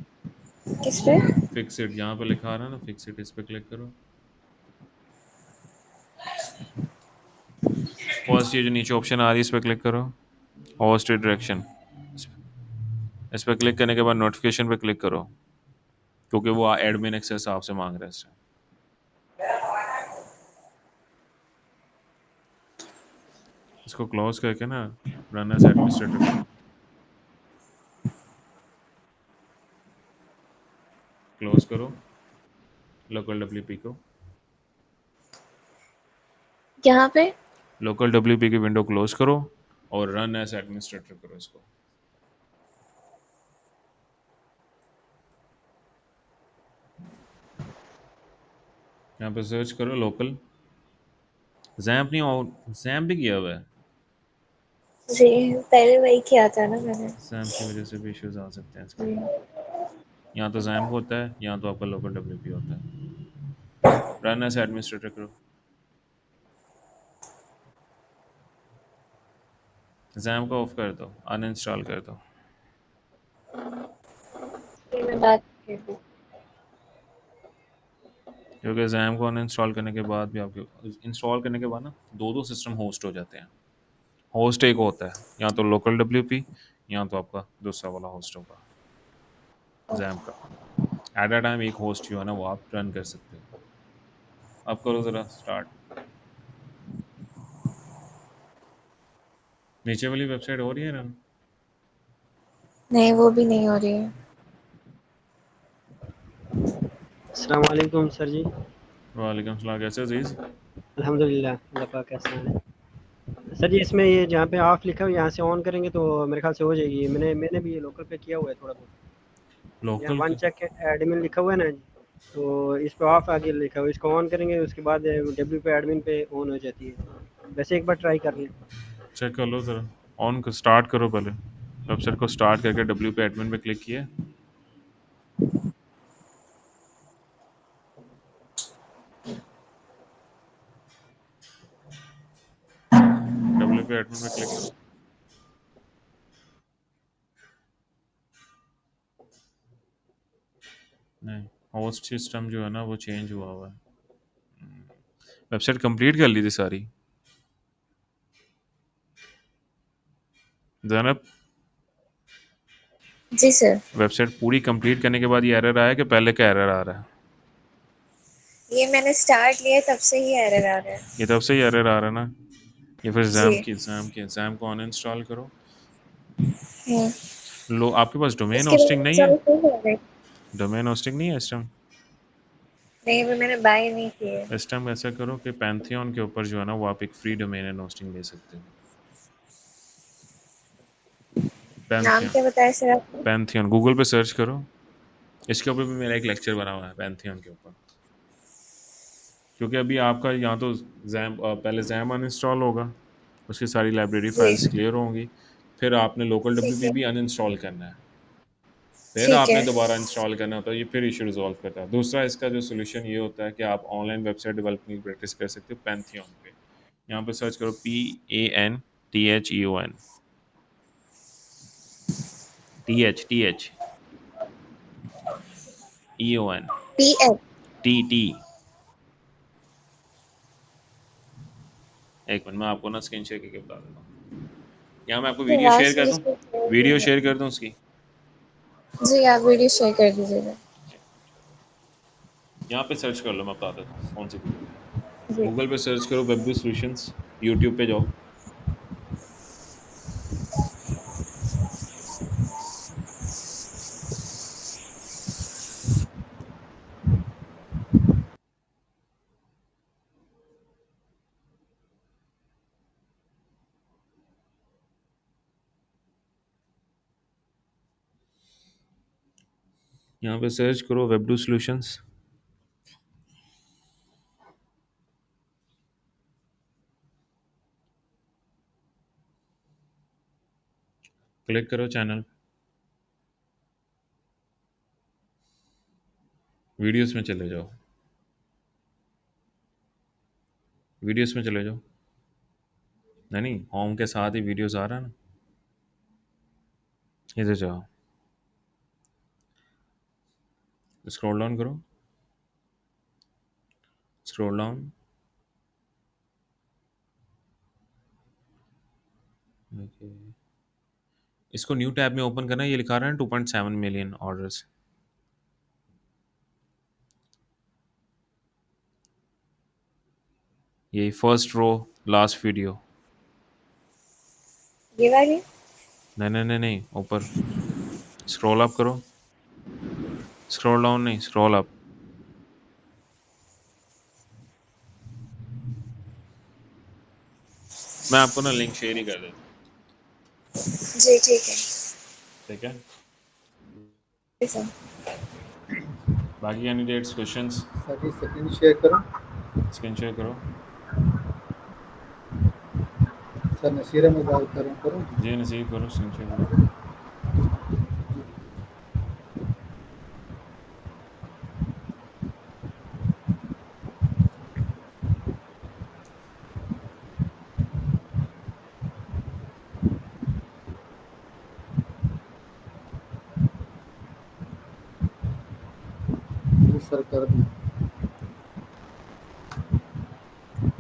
किस पे? फिक्सिट यहाँ पे लिखा आ रहा है ना, फिक्सिट, इस पे क्लिक करो। फर्स्ट ये जो नीचे ऑप्शन आ रही है इस पे क्लिक करो, होस्ट डायरेक्शन, इस पे क्लिक करने के बाद नोटिफिकेशन पे क्लिक करो, क्योंकि वो एडमिन एक्सेस आपसे मांग रहा है इस टाइम। इसको क्लोज करके ना रन एज एडमिनिस्ट्रेटर करो, क्लोज करो लोकल WP को, यहाँ पे लोकल WP की विंडो क्लोज करो और रन एज एडमिनिस्ट्रेटर करो इसको। यहाँ पे सर्च करो लोकल, जैम्प नहीं, और जैम्प भी किया हुआ है, जी पहले वही किया था ना मैंने। जैम्प की वजह से भी इश्यूज आ सकते हैं इसके। जी। यहाँ तो जैम्प होता है, यहाँ तो आपका लोकल WP होता है। रन एज एडमिनिस्ट्रेटर करो, जैम्प को ऑफ कर दो, अनइंस्टॉल कर दो। ये मैं बात कर रही हूँ। क्योंकि जैम को अनइंस्टॉल करने के बाद भी आपके इंस्टॉल करने के बाद ना दो दो सिस्टम होस्ट हो जाते हैं। होस्ट एक होता है या तो लोकल WP या तो आपका दूसरा वाला होस्ट होगा जैम का। एट अ टाइम एक होस्ट जो है ना वो आप रन कर सकते हो। अब करो ज़रा स्टार्ट। नीचे वाली वेबसाइट हो रही है रन? नहीं वो भी नहीं हो रही है। अस्सलाम वालेकुम सर जी। वालेकुम सलाम, कैसे अजीज़? अल्हम्दुलिल्लाह, अल्लाह पाक का एहसान है। सर जी इसमें ये जहाँ पे ऑफ लिखा हुआ है यहाँ से ऑन करेंगे तो मेरे ख्याल से हो जाएगी। मैंने भी ये लोकल पे किया हुआ है थोड़ा बहुत। यहाँ लोकल वन पे चेक एडमिन लिखा हुआ है ना जी, तो इस पे ऑफ आगे लिखा हुआ है, इसको ऑन करेंगे उसके बाद डब्ल्यू पे एडमिन पे ऑन हो जाती है। वैसे एक बार ट्राई कर लें। चेक कर लो ज़रा, ऑन स्टार्ट करो पहले। वेबसाइट को स्टार्ट करके W पे एडमिन पे क्लिक किया, W पे एडमिन पे क्लिक करो। नहीं, होस्ट सिस्टम जो है ना वो चेंज हुआ हुआ है। वेबसाइट कंप्लीट कर ली थी सारी ज़ैनब? जी सर। वेबसाइट पूरी कंप्लीट करने के बाद ये एरर आया कि पहले का एरर आ रहा है? ये मैंने स्टार्ट लिया तब से ही एरर आ रहा है। ये तब से ही एरर आ रहा है ना? ये फिर जी। जैम को अनइंस्टॉल करो। हम्म। लो, आपके पास डोमेन इसके बाद होस्टिंग नहीं है? इंस्टॉल नहीं हो रही। डोमेन होस्टिंग नहीं है इस टाइम? नहीं वो मैंने बाय नहीं की है। इस टाइम ऐसा करो कि पैंथियन के ऊपर जो है ना वो आप एक फ्री डोमेन एंड होस्टिंग ले सकते हो। नाम पैंथियन, क्या बताया सर आपने? पैंथियन गूगल पे सर्च करो। इसके ऊपर भी मेरा एक लेक्चर बना हुआ है पैंथियन के ऊपर। क्योंकि अभी आपका यहाँ तो पहले जैम अनइंस्टॉल होगा, उसकी सारी लाइब्रेरी जी फाइल्स क्लियर होंगी, फिर आपने लोकल ठीक WP है। भी अनइंस्टॉल करना है, फिर ठीक आपने है। दोबारा इंस्टॉल करना होता है, ये फिर इशू रिजॉल्व करता है। दूसरा इसका जो सोल्यूशन ये होता है कि आप ऑनलाइन वेबसाइट डेवलपमेंट की प्रैक्टिस कर सकते हो पैंथियन पे। यहाँ पे सर्च करो PANTHEON, THEON, PM। TT। एक मिनट, मैं आपको ना स्क्रीन शेयर करके बता देता हूँ। यहाँ मैं आपको वीडियो शेयर लास्ट कर वीडियो दूँ, शेयर कर वीडियो दीजिए। शेयर कर दूँ उसकी। जी आप वीडियो शेयर कर दीजिएगा। यहाँ पे सर्च कर लो, मैं बता देता हूँ कौन सी वीडियो है। जी। गूगल पे सर्च करो वेब सॉल्यूशंस, यूट्यूब पे जाओ, यहाँ पे सर्च करो वेबडू सॉल्यूशंस, क्लिक करो चैनल, वीडियोस में चले जाओ, वीडियोस में चले जाओ। नहीं, होम के साथ ही वीडियोस आ रहा है ना, इधर जाओ, स्क्रॉल डाउन करो, स्क्रॉल डाउन, इसको न्यू टैब में ओपन करना है। ये लिखा रहा है 2.7 मिलियन ऑर्डर्स। ये फर्स्ट रो लास्ट वीडियो। ये वाली? नहीं नहीं नहीं नहीं, ऊपर स्क्रॉल अप करो, स्क्रॉल डाउन नहीं, स्क्रॉल अप। मैं आपको ना लिंक शेयर ही कर देता हूँ। जी ठीक है। ठीक है, जी सर। बाकी कैंडिडेट्स क्वेश्चंस? सर जी स्क्रीन शेयर करो। स्क्रीन शेयर करो। सर नसीर में बात करूँ? जी नसीब करो, स्क्रीन शेयर करो। सर कर दी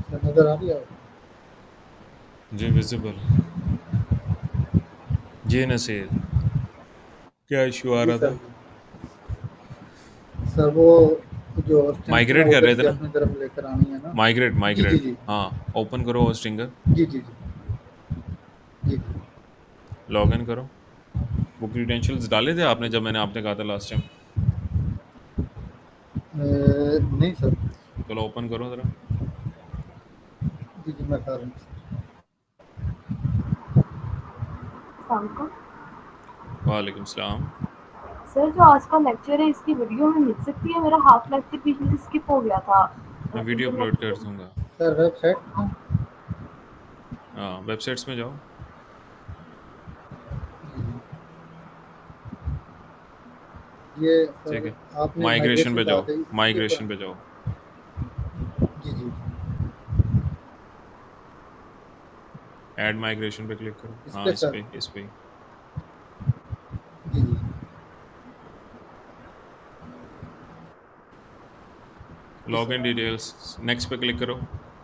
सर, नजर आ रही है? जी विजिबल। जी नसीर, क्या इशू आ रहा था? सर वो जो माइग्रेट कर रहे थे ना, अपनी तरफ लेकर आनी है ना। माइग्रेट। जी। हाँ, ओपन करो Hostinger, ji ji ji ji. Log in करो। वो क्रीडेंशियल्स डाले थे आपने जब मैंने आपने कहा था लास्ट टाइम? नहीं सर। चलो ओपन करो ज़रा। जी मैं कर रहा हूँ। वालेकुम सलाम। सर जो आज का लेक्चर है इसकी वीडियो में मिल सकती है? मेरा हाफ लेक्चर बीच में स्किप हो गया था। मैं वीडियो अपलोड कर दूंगा। सर वेबसाइट, हाँ वेबसाइट्स में जाओ। ये ठीक है, आपने माइग्रेशन पे जाओ, जी माइग्रेशन पे जाओ। जी। ऐड माइग्रेशन पे क्लिक करो। हाँ इस पे जी जी। लॉगिन डिटेल्स, नेक्स्ट पे क्लिक करो,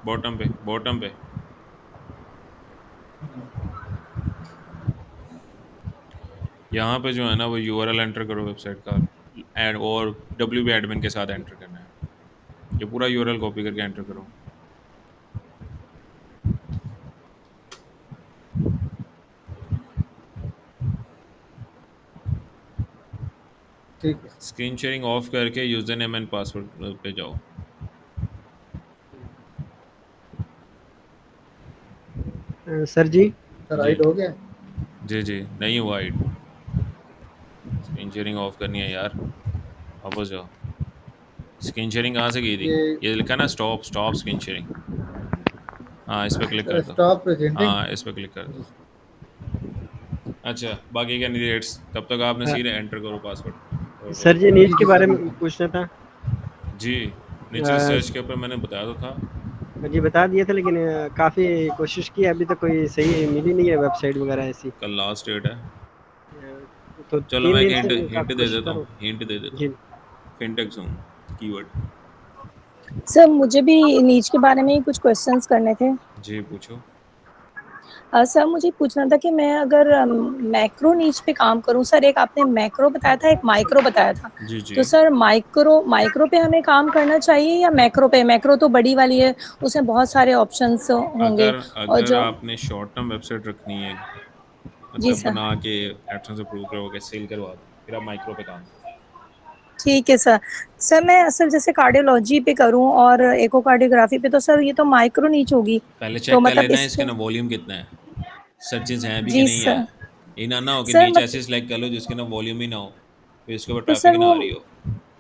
बॉटम पे। यहाँ पे जो है ना वो यूआरएल एंटर करो वेबसाइट का, एंड और WP एडमिन के साथ एंटर करना है। ये पूरा यूआरएल कॉपी करके एंटर करो। ठीक है। स्क्रीन शेयरिंग ऑफ करके यूजर नेम एंड पासवर्ड पे जाओ। सर जी सर हाइड हो गया? जी नहीं हुआ हाइड। स्क्रीन शेयरिंग ऑफ करनी है यार, वापस जाओ। स्क्रीन शेयरिंग कहाँ से की थी? ये लिखा ना स्टॉप स्क्रीन शेयरिंग। हाँ इस पर क्लिक कर दो। Stop presenting. हाँ इस पर क्लिक कर दो। अच्छा बाकी कैंडिडेट्स तब तक आपने सीधे एंटर करो पासवर्ड। सर जी नीट के बारे में पूछना था। जी नीचे रिसर्च के ऊपर मैंने बताया तो था। जी बता दिया था, लेकिन काफ़ी कोशिश की, अभी तक कोई सही मिली नहीं है वेबसाइट वगैरह ऐसी। कल लास्ट डेट है। तो चलो मैं हिंट दे देता हूँ। जी फिनटेक जोन कीवर्ड। सर मुझे भी नीच के बारे में ही कुछ क्वेश्चंस करने थे। जी पूछो। सर मुझे पूछना था कि मैं अगर मैक्रो नीच पे काम करूं, सर एक आपने मैक्रो बताया था, एक माइक्रो बताया था। जी। तो सर माइक्रो पे हमें काम करना चाहिए या मैक्रो पे? मैक्रो तो बड़ी वाली है, उसमें बहुत सारे ऑप्शंस होंगे। और अगर जो आपने शॉर्ट टर्म वेबसाइट रखनी है, जी मतलब सर। बना के एडसेंस अप्रूव करवाके सेल करवा दो, फिर आप माइक्रो पे काम करो। ठीक है सर। सर मैं असल जैसे कार्डियोलॉजी पे करूं और इकोकार्डियोग्राफी पे, तो सर ये तो माइक्रो नीच होगी। पहले तो चेक कर मतलब लेना है इस इसके ना वॉल्यूम कितना है, सर्चेस हैं भी कि जी नहीं है। सर। ये ना हो कि सर नीचे ऐसे सिलेक्ट कर लो जिसके ना वॉल्यूम ही ना हो। पेज के ऊपर तो ट्रैफिक सर ना वो आ रही हो।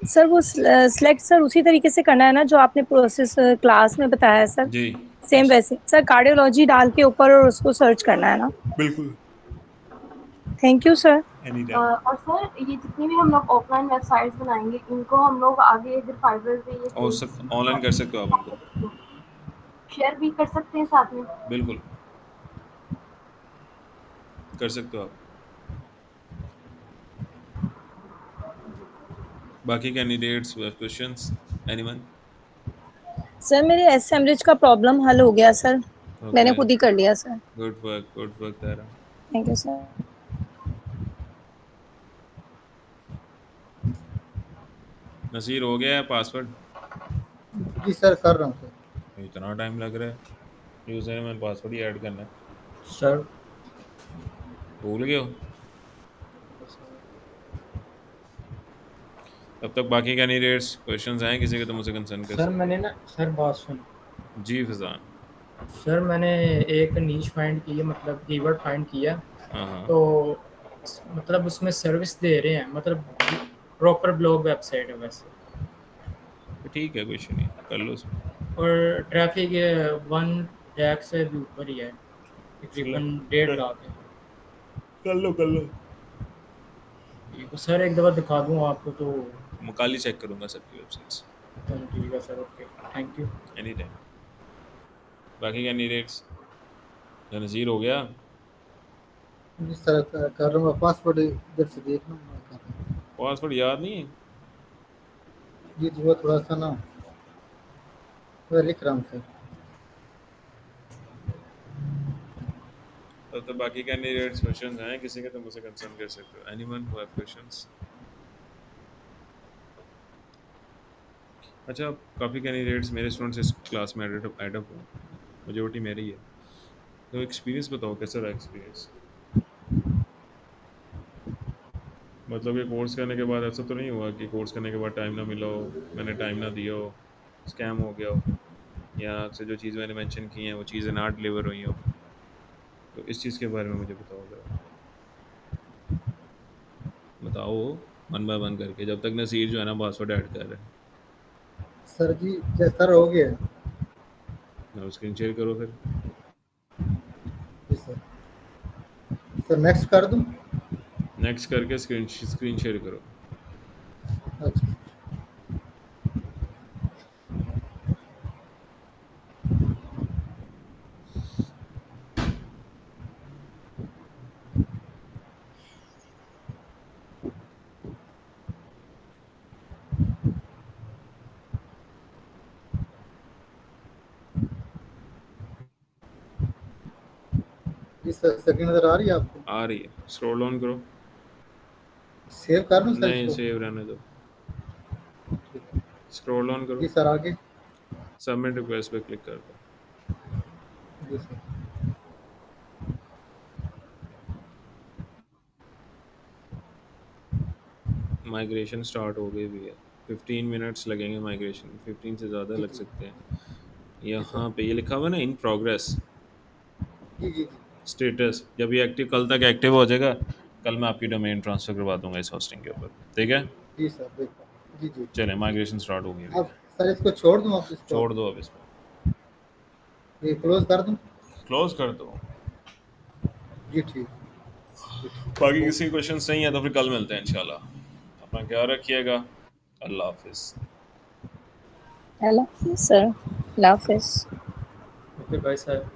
सर वो सिलेक्ट सर उसी तरीके से करना है ना जो आपने प्रोसेस क्लास में बताया है सर, जी सेम वैसे सर कार्डियोलॉजी डाल के ऊपर और उसको सर्च करना है ना। बिल्कुल, thank you sir. Any time. और सर ये जितनी भी हम लोग ऑफलाइन वेबसाइट्स बनाएंगे इनको हम लोग आगे अगर फाइवर पे ये और सब ऑनलाइन कर सकते हो आप उनको, शेयर भी कर सकते हैं साथ में। बिल्कुल कर सकते हो आप। बाकी कैंडिडेट्स क्वेश्चंस, एनीवन? सर मेरे एसएमरिच का प्रॉब्लम हल हो गया सर, मैंने ओके, खुद ही कर लिया sir. Good work Tara. Thank you sir. नसीर हो गया है पासवर्ड? जी सर कर रहा हूँ सर। इतना टाइम लग रहा है, यूजर में पासवर्ड ही ऐड करना है, सर भूल गए हो? तब तक बाकी कैंडिडेट्स क्वेश्चंस हैं किसी के तो मुझसे कंसर्न कर सर सकते मैंने ना सर बात सुन हैं। जी फजान। सर मैंने एक नीश फाइंड की है, मतलब कीवर्ड फाइंड किया, हाँ तो मतलब उसमें सर्विस दे रहे हैं, मतलब प्रॉपर ब्लॉग वेबसाइट है वैसे, तो ठीक है, कुछ नहीं, कर लो उसमें। और ट्रैफिक 1 लाख से भी ऊपर ही है, चलो, तकरीबन 1.5 लाख है। कर लो कर लो। तो सर एक दफ़ा दिखा दूँ आपको तो? मैं कल ही चेक करूंगा सबकी वेबसाइट्स। ठीक है sir, okay, thank you. Any time. बाकी कैंडिडेट्स? नज़ीर हो गया? जी सर कर रहा हूँ, पासवर्ड इधर से देख लूँ मैं कर रहा हूँ। पासवर्ड याद नहीं है? जी जी वो थोड़ा सा ना मैं लिख रहा हूँ सर। तो बाकी कैंडिडेट्स क्वेश्चंस हैं किसी के तो मुझसे कंसर्न कर सकते हो। Anyone who have questions? अच्छा, काफ़ी कैंडिडेट्स मेरे स्टूडेंट्स इस क्लास में एडअप हुए, मेजोरिटी मेरी है, तो एक्सपीरियंस बताओ कैसा रहा एक्सपीरियंस? मतलब ये कोर्स करने के बाद ऐसा तो नहीं हुआ कि कोर्स करने के बाद टाइम ना मिला हो, मैंने टाइम ना दिया हो, स्कैम हो गया हो, या आपसे जो चीज़ मैंने मेंशन की हैं वो चीज़ें ना डिलीवर हुई हो? तो इस चीज़ के बारे में मुझे बताओ ज़रा, बताओ वन बाय वन करके, जब तक नसीर जो है ना पासवर्ड ऐड कर रहे हैं। सर जी सर हो गया। ना स्क्रीन शेयर करो फिर। जी सर। सर नेक्स्ट कर दूँ? नेक्स्ट करके स्क्रीन शेयर करो। अच्छा जी सर, स्क्रीन नजर आ रही है आपको? आ रही है, स्क्रॉल डाउन करो। सेव कर लूँ सर नहीं, इसको? सेव रहने दो, स्क्रॉल डाउन करो, जी सर आगे। सबमिट रिक्वेस्ट पे क्लिक कर दो। जी सर। माइग्रेशन स्टार्ट हो गई भी है, 15 मिनट्स लगेंगे माइग्रेशन, 15 से ज़्यादा लग सकते हैं। यहाँ पे ये लिखा हुआ है ना, in progress ji ji ji status, जब ये एक्टिव, कल तक एक्टिव हो जाएगा, कल मैं आपकी डोमेन ट्रांसफ़र करवा दूंगा इस होस्टिंग के ऊपर, ठीक है? जी सर देखो। जी जी चलें, माइग्रेशन स्टार्ट हो गई अभी। अब सर इसको छोड़ दूँ आप इसको? छोड़ दो अब इसको, ये क्लोज कर दूँ? क्लोज कर दो। जी ठीक। बाकी किसी क्वेश्चन नहीं है तो फिर कल मिलते हैं इंशाल्लाह। अपना ख्याल रखिएगा, अल्लाह हाफिज़। अल्लाह हाफिज़ सर, अल्लाह हाफिज़। Okay bye sir.